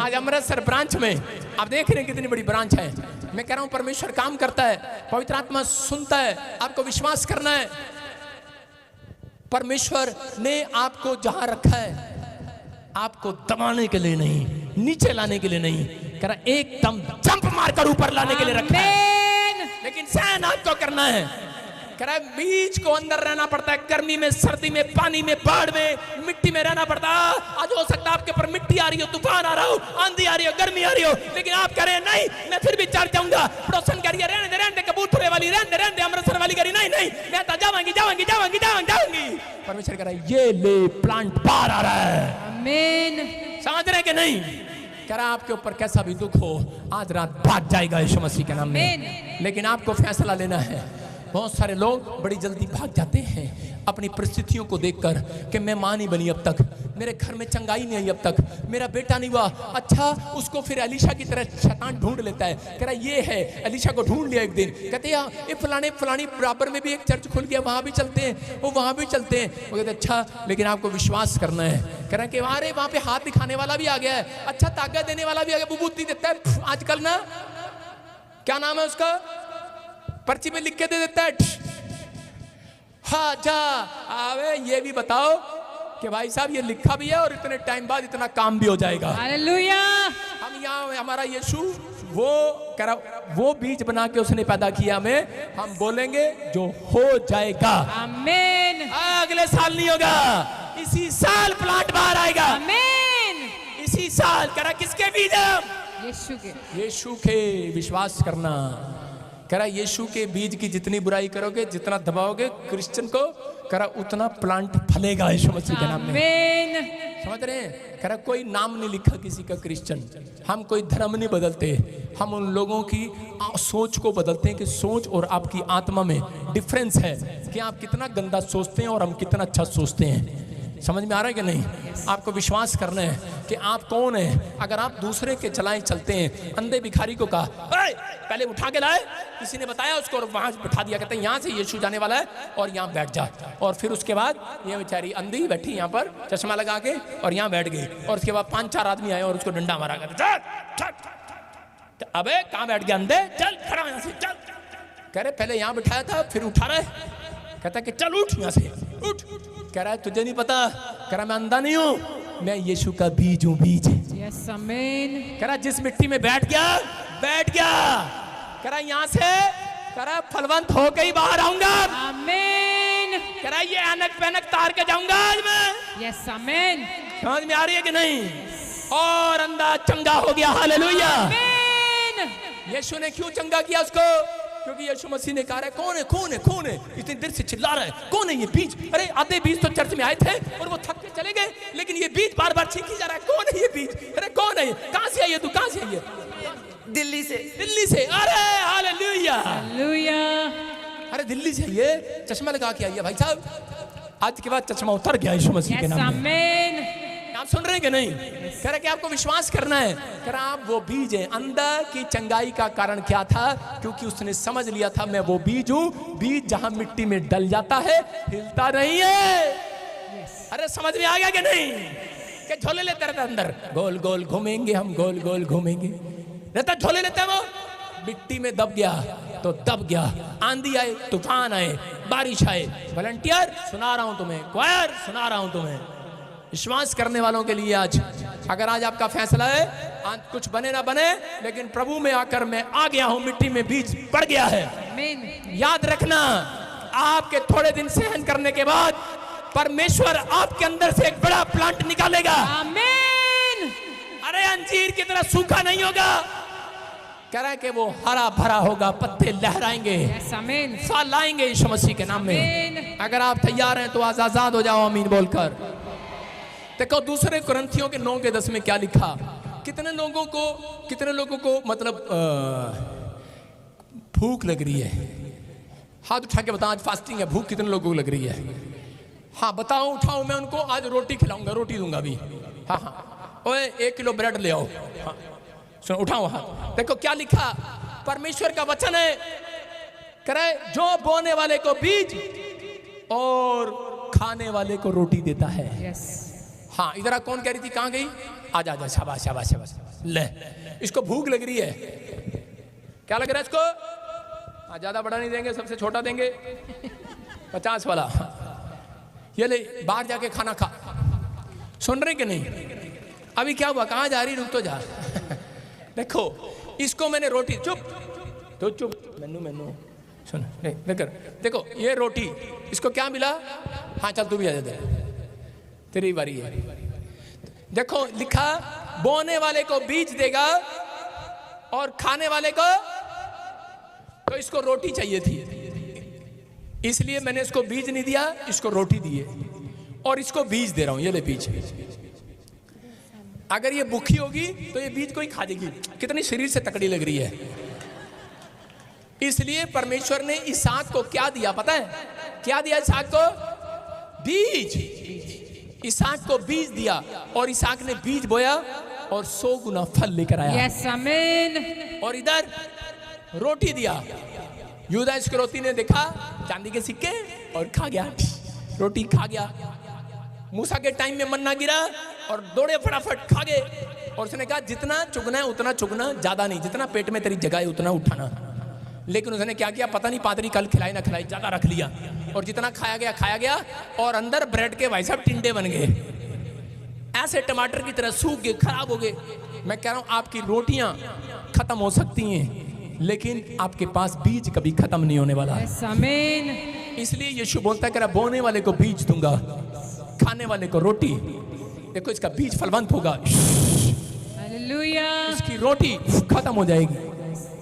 आज अमृतसर ब्रांच में आप देख रहे हैं कितनी बड़ी ब्रांच है। मैं कह रहा हूं परमेश्वर काम करता है, पवित्र आत्मा सुनता है। आपको विश्वास करना है, परमेश्वर ने आपको जहां रखा है आपको दबाने के लिए नहीं, नीचे लाने के लिए नहीं, कह रहा एकदम जंप मारकर ऊपर लाने के लिए रखा है। लेकिन सहन आपको करना है। कह रहा बीज को अंदर रहना पड़ता है, गर्मी में, सर्दी में, पानी में, बाढ़ में, मिट्टी में रहना पड़ता है। आज हो सकता है आपके ऊपर मिट्टी आ रही हो, तूफान आ रहा हो, आंधी आ रही हो, गर्मी आ रही हो, लेकिन आप कह रहे हैं नहीं मैं फिर भी चढ़ जाऊंगा। पड़ोसन कह रही है रहने दे, कबूतरे वाली रहने दे, अमृतसर वाली कह रही नहीं मैं तो जाऊंगी। परमेश्वर कह रहा है ये ले प्लांट बाहर आ रहा है। आमीन। समझ रहे कि नहीं? कह रहा आपके ऊपर कैसा भी दुख हो, आज रात भाग जाएगा यीशु मसीह के नाम में। लेकिन आपको फैसला लेना है। बहुत सारे लोग बड़ी जल्दी भाग जाते हैं अपनी परिस्थितियों को देखकर कि मैं मां नहीं बनी अब तक, मेरे घर में चंगाई नहीं आई अब तक, मेरा बेटा नहीं हुआ। अच्छा, उसको फिर एलीशा की तरह शैतान ढूंढ लेता है। कह रहा ये है, एलीशा को ढूंढ लिया एक दिन। कहते हैं ये फलानी बराबर में भी एक चर्च खुल गया, वहां भी चलते हैं, वो वहां भी चलते हैं। वो कहते अच्छा लेकिन आपको विश्वास करना है। कह रहा है कि अरे वहां पे हाथ दिखाने वाला भी आ गया है, अच्छा ताकत देने वाला भी आ गया, बुद्धि देता है आजकल ना, क्या नाम है उसका, पर्ची में लिख के दे देता है। हाँ जा आवे, ये भी बताओ कि भाई साहब ये लिखा भी है और इतने टाइम बाद इतना काम भी हो जाएगा। हालेलुया। हम यहाँ हमारा यीशु वो कह रहा वो बीज बना के उसने पैदा किया हमें, हम बोलेंगे जो हो जाएगा। आमीन। अगले साल नहीं होगा, इसी साल प्लांट बाहर आएगा। आमीन। इसी साल। कह रहा किसके बीज हम? यीशु के। यीशु के विश्वास करना। कह रहा यीशु के बीज की जितनी बुराई करोगे, जितना दबाओगे क्रिश्चियन को, कह रहा उतना प्लांट फलेगा यीशु मसीह के नाम में। आमीन। समझ रहे हैं? कह रहा कोई नाम नहीं लिखा किसी का क्रिश्चियन, हम कोई धर्म नहीं बदलते, हम उन लोगों की सोच को बदलते हैं कि सोच और आपकी आत्मा में डिफरेंस है कि आप कितना गंदा सोचते हैं और हम कितना अच्छा सोचते हैं। समझ में आ रहा है कि नहीं? आपको विश्वास करना है कि आप कौन है। अगर आप दूसरे के चलाएं चलते हैं, अंधे भिखारी को कहा पहले उठा के लाए, किसी ने बताया उसको और वहां बैठा दिया, कहते हैं यहाँ से यीशु जाने वाला है और यहाँ बैठ जा। और फिर उसके बाद ये बेचारी अंधी बैठी यहाँ पर चश्मा लगा के और यहाँ बैठ गई, और उसके बाद 5-4 आदमी आए और उसको डंडा मारा गया। अबे कहाँ बैठ गया अंधे, चल खड़ा यहाँ से चल। कह रहे पहले यहाँ बिठाया था फिर उठा रहे। कहता कि चल उठ यहाँ से उठ। कह रहा है तुझे नहीं पता। कह रहा मैं अंधा नहीं हूँ, मैं यीशु का बीज हूँ, बीज। यस आमीन। कह रहा जिस मिट्टी में बैठ गया बैठ गया। कह रहा यहाँ से कह रहा फलवंत होकर ही बाहर आऊंगा। आमीन। कह रहा ये अनक पैनक तार के जाऊंगा आज मैं। यस आमीन। समझ में आ रही है कि नहीं? और अंधा चंगा हो गया। हालेलुया। आमीन। यीशु ने क्यों चंगा किया उसको? क्योंकि यीशु मसीह ने कहा कौन है कौन है कौन है, इतनी देर से चिल्ला रहा है कौन है ये बीज। अरे आधे बीज तो चर्च में आए थे और वो थक के चले गए, लेकिन ये बीज बार बार छींकी जा रहा है। कौन है ये बीज? अरे कौन है ये? कहां से आई है तू? कहां से आई है? दिल्ली से। दिल्ली से। अरे हालेलुया हालेलुया। अरे दिल्ली से ये चश्मा लगा के आई है भाई साहब। आज के बाद चश्मा उतर गया यीशु मसीह के यस नाम में। आमीन। आप सुन रहे हैं कि नहीं? कह रहा कि आपको विश्वास करना है। कह रहा आप वो बीज हैं। अंधा की चंगाई का कारण क्या था? क्योंकि उसने समझ लिया था मैं वो बीज हूं। बीज जहां मिट्टी में डल जाता है हिलता नहीं है। अरे समझ में आ गया कि नहीं? कि झोले लेते रहते अंदर, गोल गोल घूमेंगे हम, गोल गोल घूमेंगे रहता, झोले लेते हैं वो। मिट्टी में दब गया तो दब गया। आंधी आए, तूफान आए, बारिश आए। वॉलंटियर सुना रहा हूं तुम्हें, क्वायर सुना रहा हूं तुम्हें। विश्वास करने वालों के लिए आज, अगर आज आपका फैसला है आज कुछ बने ना बने, लेकिन प्रभु में आकर मैं आ गया हूं, मिट्टी में बीज पड़ गया है। आमीन। याद रखना, आपके थोड़े दिन सहन करने के बाद परमेश्वर आपके अंदर से एक बड़ा प्लांट निकालेगा। आमीन। अरे अंजीर की तरह सूखा नहीं होगा। कह रहा है कि वो हरा भरा होगा, पत्ते लहराएंगे, यस आमीन। फल आएंगे यीशु मसीह के नाम में। आमीन। अगर आप तैयार हैं तो आज आजाद हो जाओ आमीन बोलकर। देखो दूसरे कुरिन्थियों के 9:10 में क्या लिखा। कितने लोगों को मतलब भूख लग रही है? हाथ उठा के बताओ, आज फास्टिंग है, भूख कितने लोगों को लग रही है? हाँ बताओ, उठाओ, मैं उनको आज रोटी खिलाऊंगा, रोटी दूंगा अभी। हाँ हाँ, ओए 1 किलो ब्रेड ले आओ। हाँ सुनो, उठाओ हाथ। देखो क्या लिखा, परमेश्वर का वचन है। करे जो बोने वाले को बीज और खाने वाले को रोटी देता है। यस। हाँ इधर कौन कह रही थी, कहाँ गई? आजा आजा, शाबाश शाबाश शाबाश। ले, इसको भूख लग रही है। क्या लग रहा है इसको? ज्यादा बड़ा नहीं देंगे, सबसे छोटा देंगे, 50 वाला। ये ले, बाहर जाके खाना खा। सुन रहे कि नहीं? अभी क्या हुआ, कहाँ जा रही? रुक तो जा। देखो इसको मैंने रोटी, चुप तो चुप, मैनू सुन, देखो ये रोटी, इसको क्या मिला? हाँ चल तू भी आ जा, तेरी बारी है। देखो लिखा, बोने वाले को बीज देगा और खाने वाले को, तो इसको रोटी चाहिए थी, इसलिए मैंने इसको बीज नहीं दिया, इसको रोटी दिए और इसको बीज दे रहा हूं। ये ले बीज। अगर ये भूखी होगी तो ये बीज को ही खा जाएगी। कितनी शरीर से तकड़ी लग रही है। इसलिए परमेश्वर ने इसहाक को क्या दिया पता है? क्या दिया इसहाक को? बीज। इसहाक को बीज दिया और इसहाक ने बीज बोया और 100 गुना फल लेकर आया। यस आमीन। और इधर रोटी दिया। यूदा इस्करियोती ने देखा चांदी के सिक्के और खा गया, रोटी खा गया। मूसा के टाइम में मन्ना गिरा और दौड़े फटाफट खा गए। और उसने कहा जितना चुगना है उतना चुगना, ज्यादा नहीं, जितना पेट में तेरी जगह है उतना उठाना। लेकिन उसने क्या किया पता नहीं, पादरी कल खिलाई ना खिलाई, ज्यादा रख लिया और जितना खाया गया और अंदर ब्रेड के भाई साहब टिंडे बन गए। ऐसे टमाटर की तरह सूख गए, खराब हो गए। मैं कह रहा हूं आपकी रोटियां खत्म हो सकती हैं, लेकिन आपके पास बीज कभी खत्म नहीं होने वाला। यस आमीन। इसलिए यीशु बोलता है, बोने वाले को बीज दूंगा, खाने वाले को रोटी। देखो इसका बीज फलवंत होगा, हालेलुया। इसकी रोटी खत्म हो जाएगी।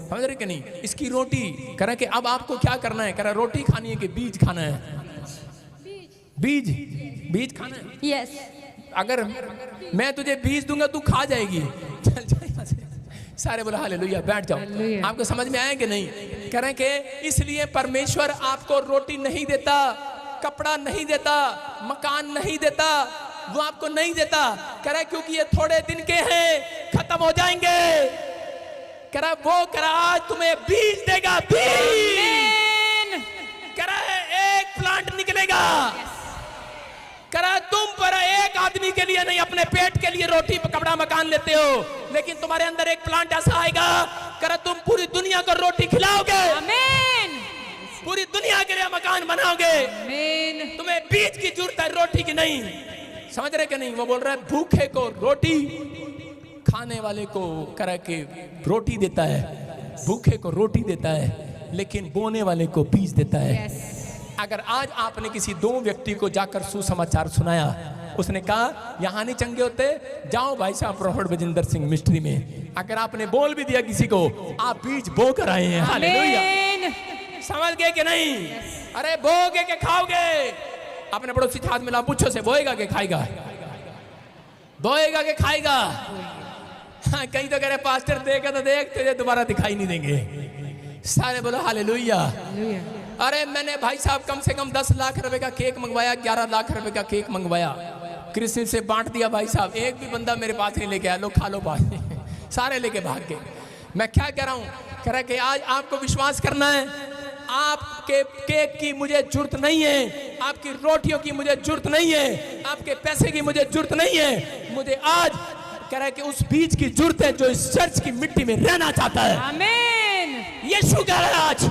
समझ रहे कि नहीं? इसकी रोटी कह रहा है कि अब आपको क्या करना है, कह रहा रोटी खानी है कि बीज खाना है? बीज खाना है। यस। अगर मैं तुझे बीज दूंगा तू खा जाएगी, चल जा यहाँ से। सारे बोला हालेलुया, बैठ जाओ। आपको समझ में आया कि नहीं? कह रहे हैं कि इसलिए परमेश्वर आपको रोटी नहीं देता, कपड़ा नहीं देता, मकान नहीं देता, वो आपको नहीं देता। कह रहा है क्योंकि ये थोड़े दिन के हैं, खत्म हो जाएंगे। कह रहा वो कह रहा आज तुम्हें बीज देगा, बीज। कह रहा है एक प्लांट निकलेगा। कह रहा तुम पर एक आदमी के लिए नहीं, अपने पेट के लिए रोटी कपड़ा मकान लेते हो, लेकिन तुम्हारे अंदर एक प्लांट ऐसा आएगा। कह रहा तुम पूरी दुनिया को रोटी खिलाओगे, आमीन। पूरी दुनिया के लिए मकान बनाओगे। आमीन। तुम्हें बीज की जरूरत है, रोटी की नहीं। समझ रहे कि नहीं? वो बोल रहा है भूखे को रोटी, खाने वाले को करा के रोटी देता है, भूखे को रोटी देता है, लेकिन बोने वाले को बीज देता है। यस। अगर आज आपने किसी 2 व्यक्ति को जाकर सुसमाचार सुनाया, उसने कहा यहाँ नहीं चंगे होते, जाओ भाई साहब प्रोफेट बजिंदर सिंह मिस्ट्री में। अगर आपने बोल भी दिया किसी को, आप बीज बो कर आए हैं। हालेलुया। समझ गए कि नहीं? अरे बोगे के खाओगे। अपने पड़ोसी हाथ मिला, पूछो से बोएगा के खाएगा, बोएगा के खाएगा। हाँ, कहीं तो कह रहे पास्टर देगा तो देख, तुझे दोबारा दिखाई नहीं देंगे। सारे बोलो हालेलुया। अरे मैंने भाई साहब कम से कम 10 लाख रुपए का केक मंगवाया, 11 लाख रुपए का केक मंगवाया, कृषि से बांट दिया। भाई साहब एक भी बंदा मेरे पास नहीं लेके आया, लो खा लो बात। सारे लेके भाग गए। मैं क्या कह रहा हूं? कह रहा कि आज आपको विश्वास करना है, आपके केक की मुझे जरूरत नहीं है, आपकी रोटियों की मुझे जरूरत नहीं है, आपके पैसे की मुझे जरूरत नहीं है। मुझे आज कह रहा है कि उस बीज की जरूरत है जो इस चर्च की मिट्टी में रहना चाहता है। आमीन। यीशु कह रहा है, आज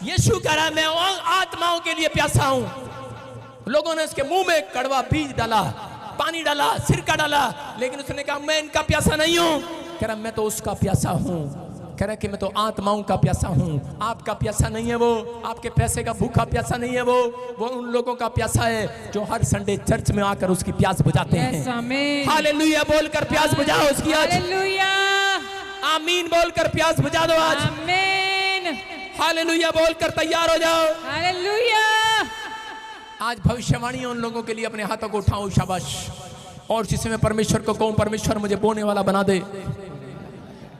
यीशु कह रहा है मैं आत्माओं के लिए प्यासा हूं। लोगों ने उसके मुंह में कड़वा बीज डाला, पानी डाला, सिरका डाला, लेकिन उसने कहा मैं इनका प्यासा नहीं हूं। कह रहा मैं तो उसका प्यासा हूं। कह रहा कि मैं तो आत्माओं का प्यासा हूं। आपका प्यासा नहीं है वो, आपके पैसे का भूखा प्यासा नहीं है वो उन लोगों का प्यासा है जो हर संडे चर्च में आकर उसकी प्यास बुझाते हैं। हालेलुया बोलकर प्यास बुझाओ उसकी आज। हालेलुया। आमीन बोलकर प्यास बुझा दो आज। आमीन। हालेलुया बोलकर तैयार हो जाओ। हालेलुया। आज भविष्यवाणी उन लोगों के लिए अपने हाथों को उठाओ, शाबाश। और जिसे मैं परमेश्वर को कहूं, परमेश्वर मुझे बोने वाला बना दे।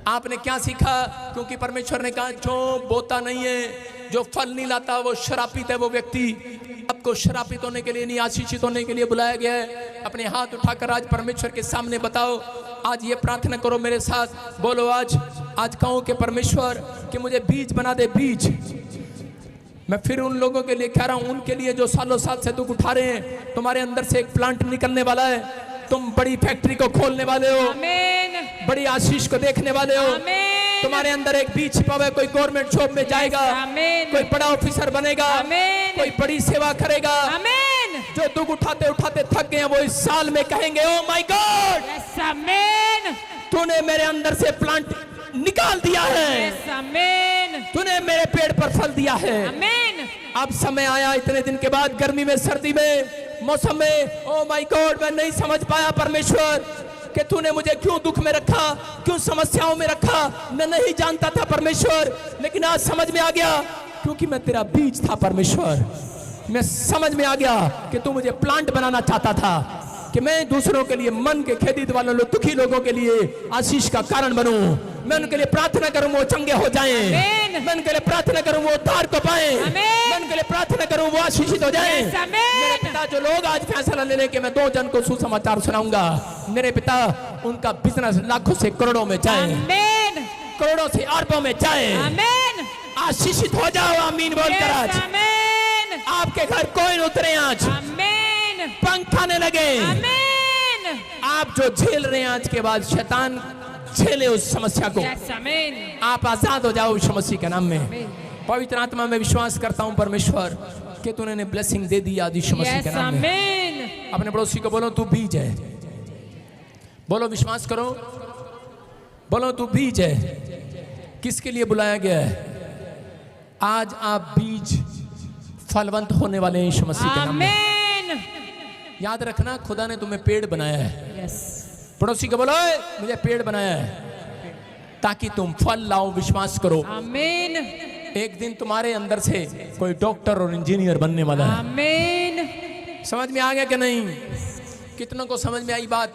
आपने क्या सीखा? क्योंकि परमेश्वर ने कहा जो बोता नहीं है, जो फल नहीं लाता, वो श्रापित है वो व्यक्ति। आपको श्रापित होने के लिए नहीं, आशीषित होने के लिए बुलाया गया है। अपने हाथ उठाकर आज परमेश्वर के सामने बताओ, आज ये प्रार्थना करो मेरे साथ, बोलो आज कहो कि परमेश्वर कि मुझे बीज बना दे, बीज। मैं फिर उन लोगों के लिए कह रहा हूं, उनके लिए जो सालों साल से दुख उठा रहे हैं। तुम्हारे अंदर से एक प्लांट निकलने वाला है, तुम बड़ी फैक्ट्री को खोलने वाले हो, आमीन। बड़ी आशीष को देखने वाले हो। आमीन। तुम्हारे अंदर एक बीज छिपा हुआ है, कोई गवर्नमेंट जॉब में जाएगा, आमीन। कोई बड़ा ऑफिसर बनेगा, आमीन। कोई बड़ी सेवा करेगा। आमीन। जो दुख उठाते उठाते थक गए हैं, वो इस साल में कहेंगे ओ माय गॉड, यस आमीन। तूने मेरे अंदर से प्लांट निकाल दिया है, यस आमीन। तूने मेरे पेड़ पर फल दिया है। आमीन। अब समय आया इतने दिन के बाद, गर्मी में, सर्दी में, मौसम में, ओ माय गॉड मैं नहीं समझ पाया परमेश्वर कि तूने मुझे क्यों दुख में रखा, क्यों समस्याओं में रखा। मैं नहीं जानता था परमेश्वर, लेकिन आज समझ में आ गया क्योंकि मैं तेरा बीज था परमेश्वर। मैं समझ में आ गया कि तू मुझे प्लांट बनाना चाहता था, कि मैं दूसरों के लिए, मन के खेदित वालों दुखी लोगों के लिए आशीष का कारण बनूं। मैं उनके लिए प्रार्थना करूं वो चंगे हो जाएं। मैं उनके लिए प्रार्थना करूं वो उद्धार को पाएं। मैं उनके लिए प्रार्थना करूं वो आशीषित हो जाएं। मेरे पिता जो लोग आज फैसला ले लें कि मैं 2 जन को सुसमाचार सुनाऊंगा, मेरे पिता उनका बिजनेस लाखों से करोड़ों में जाए, करोड़ों से अरबों में जाए। आशीषित हो जाओ, आमीन बोलकर आज आपके घर कोई उतरे, आज पंख आने लगे। आप जो झेल रहे हैं आज के बाद शैतान झेले उस समस्या को। आप आजाद हो जाओ यीशु मसीह के नाम में। पवित्र आत्मा में विश्वास करता हूं परमेश्वर कि तूने ब्लेसिंग दे दी आज यीशु मसीह के नाम में। अपने पड़ोसी को बोलो तू बीज है, बोलो विश्वास करो, बोलो तू बीज है। किसके लिए बुलाया गया है? आज आप बीज फलवंत होने वाले हैं यीशु मसीह के नाम में। आमीन। याद रखना, खुदा ने तुम्हें पेड़ बनाया है। यस। पड़ोसी को बोलो, "ओए, मुझे पेड़ बनाया है ताकि तुम फल लाओ, विश्वास करो। आमीन। एक दिन तुम्हारे अंदर से कोई डॉक्टर और इंजीनियर बनने वाला है। आमीन। समझ में आ गया कि नहीं? कितनों को समझ में आई बात?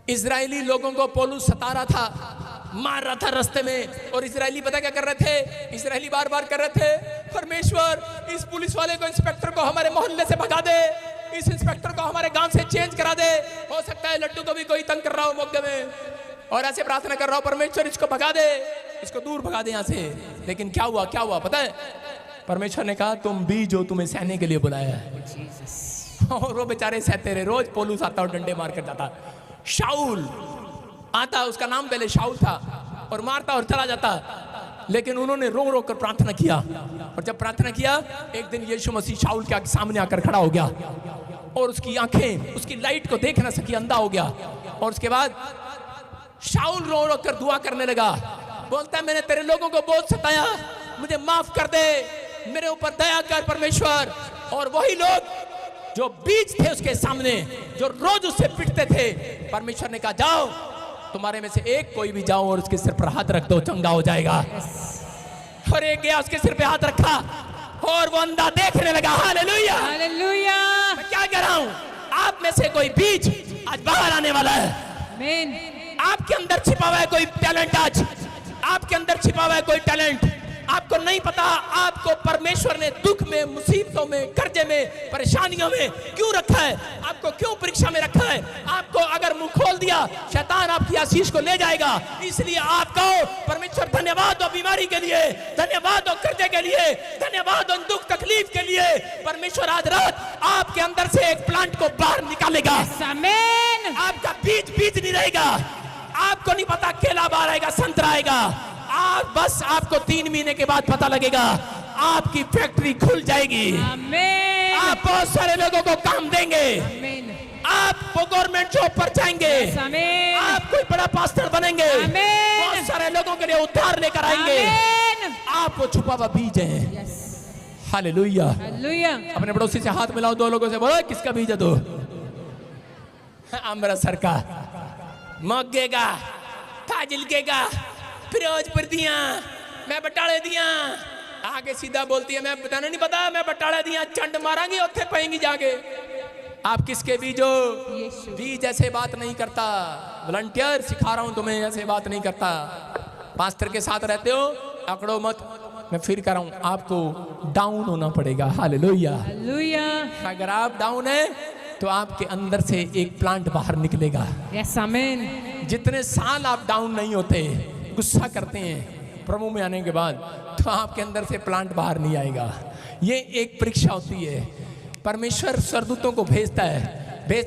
इजरायली लोगों को पौलुस सता रहा था, मार रहा था रास्ते में, और इजरायली पता क्या कर रहे थे? इजरायली बार बार कर रहे थे, परमेश्वर इस पुलिस वाले को, इंस्पेक्टर को हमारे मोहल्ले से भगा दे, इस इंस्पेक्टर को हमारे गांव से चेंज करा दे, हो सकता है लड्डू को भी कोई तंग कर रहा हो मौके में, और ऐसे प्रार्थना कर रहा हो, परमेश्वर इसको भगा दे, इसको दूर भगा दे यहाँ से। लेकिन क्या हुआ? क्या हुआ पता है? परमेश्वर ने कहा तुम बीज हो, तुम्हें सहने के लिए बुलाया है। और वो बेचारे सहते रहे। रोज पौलुस आता और डंडे मार कर जाता। शाऊल आता, उसका नाम पहले शाऊल था, और मारता और चला जाता। लेकिन उन्होंने रो रो कर प्रार्थना किया, और जब प्रार्थना किया, एक दिन यीशु मसीह शाऊल के सामने आकर खड़ा हो गया, और उसकी आंखें उसकी लाइट को देख ना सकी, अंधा हो गया। और उसके बाद शाऊल रो रो कर दुआ करने लगा, बोलता है मैंने तेरे लोगों को बहुत सताया, मुझे माफ कर दे, मेरे ऊपर दया कर परमेश्वर। और वही लोग जो बीज थे उसके सामने, जो रोज उससे पिटते थे, परमेश्वर ने कहा जाओ, तुम्हारे में से एक कोई भी जाओ और उसके सिर पर हाथ रख दो, चंगा हो जाएगा। और एक गया, उसके सिर पे हाथ रखा, और वो अंधा देखने लगा। Hallelujah, hallelujah. मैं क्या कह रहा हूं? आप में से कोई बीज आज बाहर आने वाला है। आमीन। आपके अंदर छिपा हुआ है कोई टैलेंट। आज आपके अंदर छिपा हुआ है कोई टैलेंट, आपको नहीं पता। आपको परमेश्वर ने दुख में, मुसीबतों में, कर्जे में, परेशानियों में क्यों रखा है? आपको क्यों परीक्षा में रखा है? आपको अगर मुंह खोल दिया, शैतान आपकी आशीष को ले जाएगा। इसलिए आप कहो परमेश्वर धन्यवाद दो बीमारी के लिए, धन्यवाद दो कर्जे के लिए, धन्यवाद दो दुख तकलीफ के लिए। परमेश्वर आज रात आपके अंदर से एक प्लांट को बाहर निकालेगा। आमीन। आपका बीज बीज नहीं रहेगा। आपको नहीं पता केला बाहर आएगा, संतरा आएगा। आप बस, आपको 3 महीने के बाद पता लगेगा, आपकी फैक्ट्री खुल जाएगी। आमीन। आप बहुत सारे लोगों को काम देंगे। आमीन। आप गवर्नमेंट जॉब पर जाएंगे। आमीन। आप कोई बड़ा पास्टर बनेंगे। आमीन। बहुत सारे लोगों के लिए उद्धार लेकर आएंगे। आमीन। आप वो छुपा हुआ बीज है। यस। हालेलुया। हालेलुया। अपने पड़ोसी से हाथ मिलाओ, 2 लोगों से बोलो किसका बीज है? तो अमृतसर का, मगेगा, फाजिल का, फिरोजपुर दिया, मैं बटाले दिया। आगे सीधा बोलती है मैं बताना नहीं पता, मैं बटाले दिया, चंड मारांगी उत्थे पाएंगी जाके। आप किसके बीज हो? बीज ऐसे बात नहीं करता। वॉलंटियर सिखा रहा हूं तुम्हें, ऐसे बात नहीं करता। पास्टर के साथ रहते हो, अकड़ो मत। मैं फिर कह रहा हूं, आपको डाउन होना पड़ेगा। हालेलुया। हालेलुया। अगर आप डाउन है तो आपके अंदर से एक प्लांट बाहर निकलेगा। यस। आमीन। जितने साल आप डाउन नहीं होते, गुस्सा करते हैं प्रभु में आने के बाद, तो आपके अंदर से प्लांट बाहर नहीं आएगा। ये एक परीक्षा होती है। परमेश्वर स्वर्गदूतों को भेजता है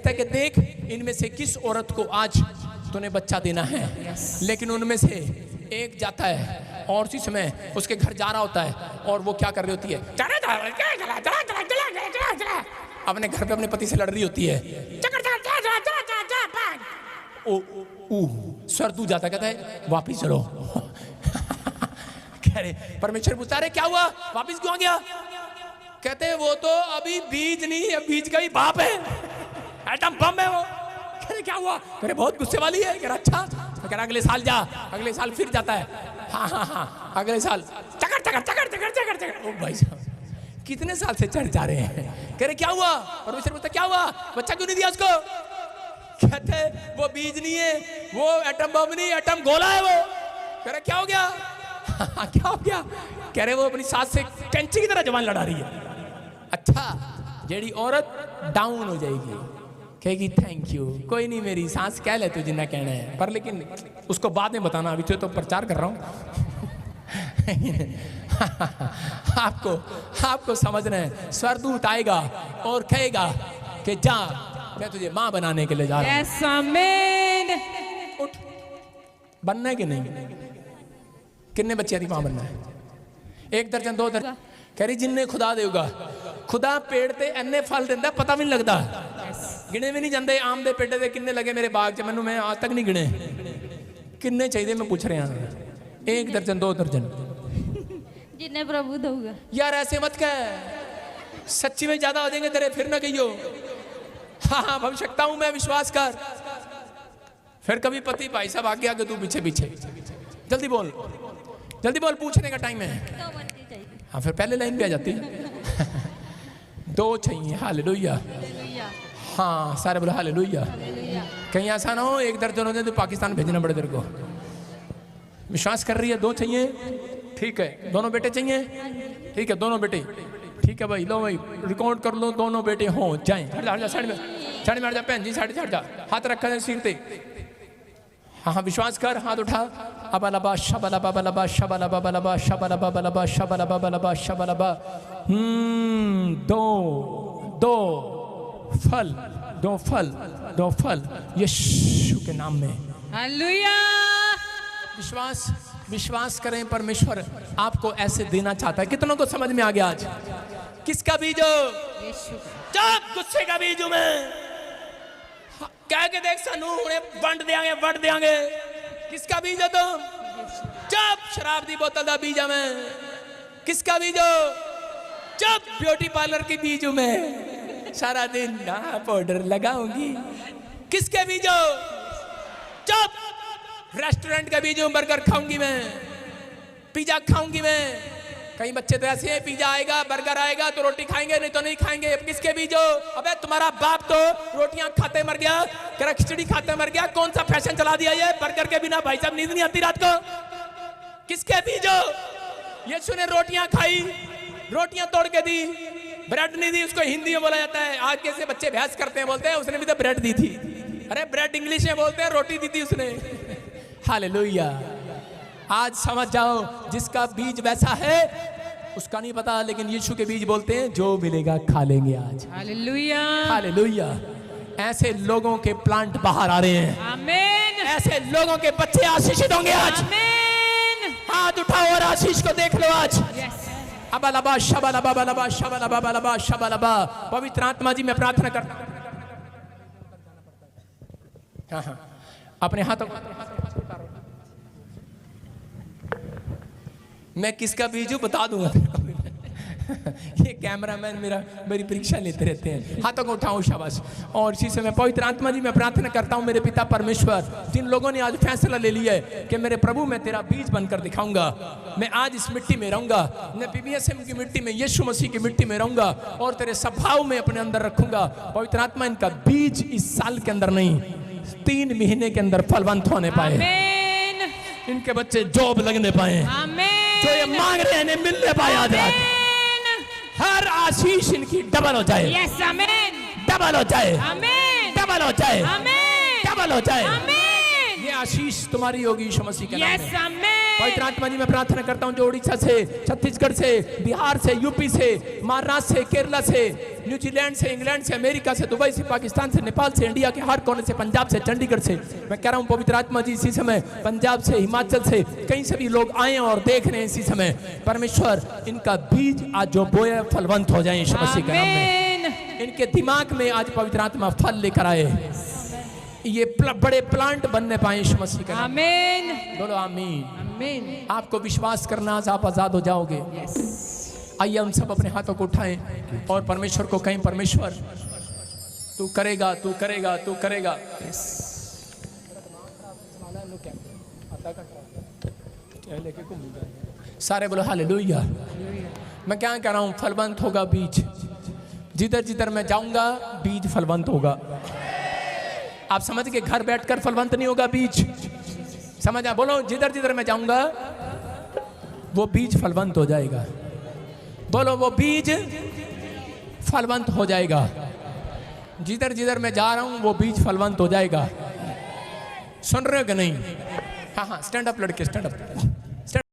कि देख इनमें से किस औरत को आज तूने बच्चा देना है। लेकिन उनमें से एक जाता है और उसी समय उसके घर जा रहा होता है, और वो क्या कर रही होती है? अपने घर पे अपने पति से लड़ रही होती है। स्वर्गदूत जाता, कहता है वापिस चलो। कह रहे, परमेश्वर पूछता है क्या हुआ, वापिस क्यों आ गया? कहते हैं वो तो अभी बीज नहीं है, बीज का ही बाप है, एटम बम है वो। कह रहे क्या हुआ? कह रहे बहुत गुस्से वाली है। कह रहा अच्छा। कह रहा अगले साल जा। अगले साल फिर जाता है। हाँ, अगले साल चकर चकर चकर चकर चकर चकर। ओ भाई साहब, कितने साल से चढ़ जा रहे हैं। कह रहे क्या हुआ? परमेश्वर पूछता क्या हुआ, बच्चा क्यों नहीं दिया उसको? कहते वो बीज नहीं है, वो एटम बम नहीं, एटम गोला है वो। कह रहे क्या हो गया? क्या हो गया? कह रहे वो अपनी सास से कैंची की तरह जवान लड़ा रही है। अच्छा, जेडी औरत डाउन हो जाएगी, कहेगी थैंक यू, कोई नहीं मेरी सांस कह ले तू जिन्ना कहना है, पर लेकिन उसको बाद में बताना, अभी तो प्रचार कर रहा हूं। आपको समझना है, स्वर्गदूत आएगा और कहेगा कि जा, मैं तुझे मां बनाने के लिए जा रहा हूं। यस। आमीन। उठ, बनना है कि नहीं? कितने बच्चे की मां बनना है? 1 दर्जन 2 दर्जन? कह रही जिन्ने खुदा देगा। खुदा पेड़ ते एने फल देंदा, पता भी नहीं लगता। गिने भी नहीं जाते आम के पेड़े के किन्ने लगे मेरे बाग च, मैनू मैं आज तक नहीं गिने किन्ने चाहिए, मैं पूछ रहा 1 दर्जन 2 दर्जन जिन्ने प्रभु दूंगा। यार ऐसे मत कह, सच्ची में ज्यादा हो जाएंगे तेरे, फिर ना कहियो। हाँ हाँ भविष्यता हूं मैं, विश्वास कर। फिर कभी पति भाई साहब आगे आगे तू पीछे पीछे, जल्दी बोल जल्दी बोल, पूछने का टाइम है। हाँ फिर पहले लाइन भी आ जाती 2 चाहिए। हालेलुया। हाँ सारे बोलो हालेलुया। कहीं ऐसा ना हो 1 दर्जन हो जाए तो पाकिस्तान भेजना पड़े तेरे को। विश्वास कर रही है? 2 चाहिए, ठीक है। दोनों बेटे चाहिए, ठीक है, दोनों बेटे, ठीक है भाई। लो भाई रिकॉर्ड कर लो, दोनों बेटे हो जाए। हट जा साइड में हट जा बहन जी, साइड हट जा, हाथ रखा है सिर पे। हाँ हाँ विश्वास कर, हाथ उठा। अबलबा शबलबा बलबा शबलबा बलबा शबलबा बलबा शबलबा बलबा शबलबा। 2 फल यीशु के नाम में। हालेलुया। विश्वास करें, परमेश्वर आपको ऐसे देना चाहता है। कितनों को समझ में आ गया आज? किसका बीज हो? जब गुस्से का बीज हूं मैं, कह के देख सानू उन्हें वंड देंगे। किसका बीज हो तुम? जब शराब दी बोतल का बीज है मैं। किसका बीज हो? जब ब्यूटी पार्लर की बीज हूं मैं, सारा दिन पाउडर लगाऊंगी। किसके बीज हो? जब रेस्टोरेंट का बीज हूं, बर्गर खाऊंगी मैं, पिज्जा खाऊंगी मैं। कई बच्चे तो ऐसे हैं, पिज्जा आएगा बर्गर आएगा तो रोटी खाएंगे, नहीं तो नहीं खाएंगे। किसके बीज हो? अबे तुम्हारा बाप तो रोटियां खाते मर गया, खिचड़ी खाते मर गया। कौन सा फैशन चला दिया ये? बर्गर के बिना भाई साहब नींद नहीं आती रात को। किसके बीज हो? यीशु ने रोटियां खाई, रोटियां तोड़ के दी, ब्रेड नहीं दी। उसको हिंदी में बोला जाता है। आज कैसे बच्चे बहस करते हैं, बोलते हैं उसने भी तो ब्रेड दी थी। अरे ब्रेड इंग्लिश में बोलते हैं, रोटी दी थी उसने। हालेलुया। आज समझ जाओ, जिसका बीज वैसा है उसका नहीं पता, लेकिन यीशु के बीज बोलते हैं जो मिलेगा खा लेंगे आज। हालेलुया। हालेलुया। ऐसे लोगों के प्लांट बाहर आ रहे हैं। आमीन। ऐसे लोगों के बच्चे आशीषित होंगे आज। आमीन। हाथ उठाओ और आशीष को देख लो आज। यस। अबलबा शबलबा बलबा शबलबा बलबा शबलबा। पवित्र आत्मा जी मैं प्रार्थना करता हूं। हाँ हाँ अपने हाथों, मैं किसका बीज हूं बता दूंगा ये कैमरामैन मेरी परीक्षा लेते रहते हैं। हाथों को उठाओ, शाबाश। और इसी से मैं पवित्र आत्मा जी मैं प्रार्थना करता हूं, मेरे पिता परमेश्वर, जिन लोगों ने आज फैसला ले लिया है कि मेरे प्रभु मैं तेरा बीज बनकर दिखाऊंगा, मैं आज इस मिट्टी में रहूंगा, मैं PBSM की मिट्टी में, यीशु मसीह की मिट्टी में रहूंगा और तेरे स्वभाव में अपने अंदर रखूंगा। पवित्र आत्मा इनका बीज इस साल के अंदर नहीं, 3 महीने के अंदर फलवंत होने पाए। आमीन। इनके बच्चे जॉब लगने पाए, आमीन। जो ये मांग रहे हैं इन्हें मिलने पाए। आज हर आशीष इनकी डबल हो जाए। यस आमीन। डबल हो जाए। आमीन। डबल हो जाए। आमीन। डबल हो जाए। आमीन। ये आशीष तुम्हारी होगी यीशु मसीह के नाम यस में। आमीन। पवित्र आत्मा जी मैं प्रार्थना करता हूँ, जो उड़ीसा से, छत्तीसगढ़ से, बिहार से, यूपी से, महाराष्ट्र से, केरला से, न्यूजीलैंड से, इंग्लैंड से, अमेरिका से, दुबई से, पाकिस्तान से, नेपाल से, इंडिया के हर कोने से, पंजाब से, चंडीगढ़ से, मैं कह रहा हूँ पवित्र आत्मा जी इसी समय पंजाब से, हिमाचल से, कहीं से भी लोग आए और देख रहे हैं इसी समय। परमेश्वर इनका बीज आज जो बोया फलवंत हो जाए यीशु मसीह के नाम में। इनके दिमाग में आज पवित्र आत्मा फल लेकर आए, ये बड़े प्लांट बनने पाए यीशु मसीह के नाम में। आमीन। बोलो आमीन। आमीन। आपको विश्वास करना, आज आप आजाद हो जाओगे। आइए हम सब अपने हाथों को उठाएं और परमेश्वर को कहें, परमेश्वर तू करेगा, तू करेगा, तू करेगा। सारे बोलो हालेलुया। मैं क्या कह रहा हूं, फलवंत होगा बीज। जिधर जिधर मैं जाऊंगा बीज फलवंत होगा। आप समझ के घर बैठकर फलवंत नहीं होगा बीज, समझ आ? बोलो जिधर जिधर मैं जाऊंगा वो बीज फलवंत हो जाएगा। बोलो वो बीज फलवंत हो जाएगा। जिधर जिधर मैं जा रहा हूं वो बीज फलवंत हो जाएगा। सुन रहे हो कि नहीं? हाँ हाँ स्टैंड अप लड़के, स्टैंड अप।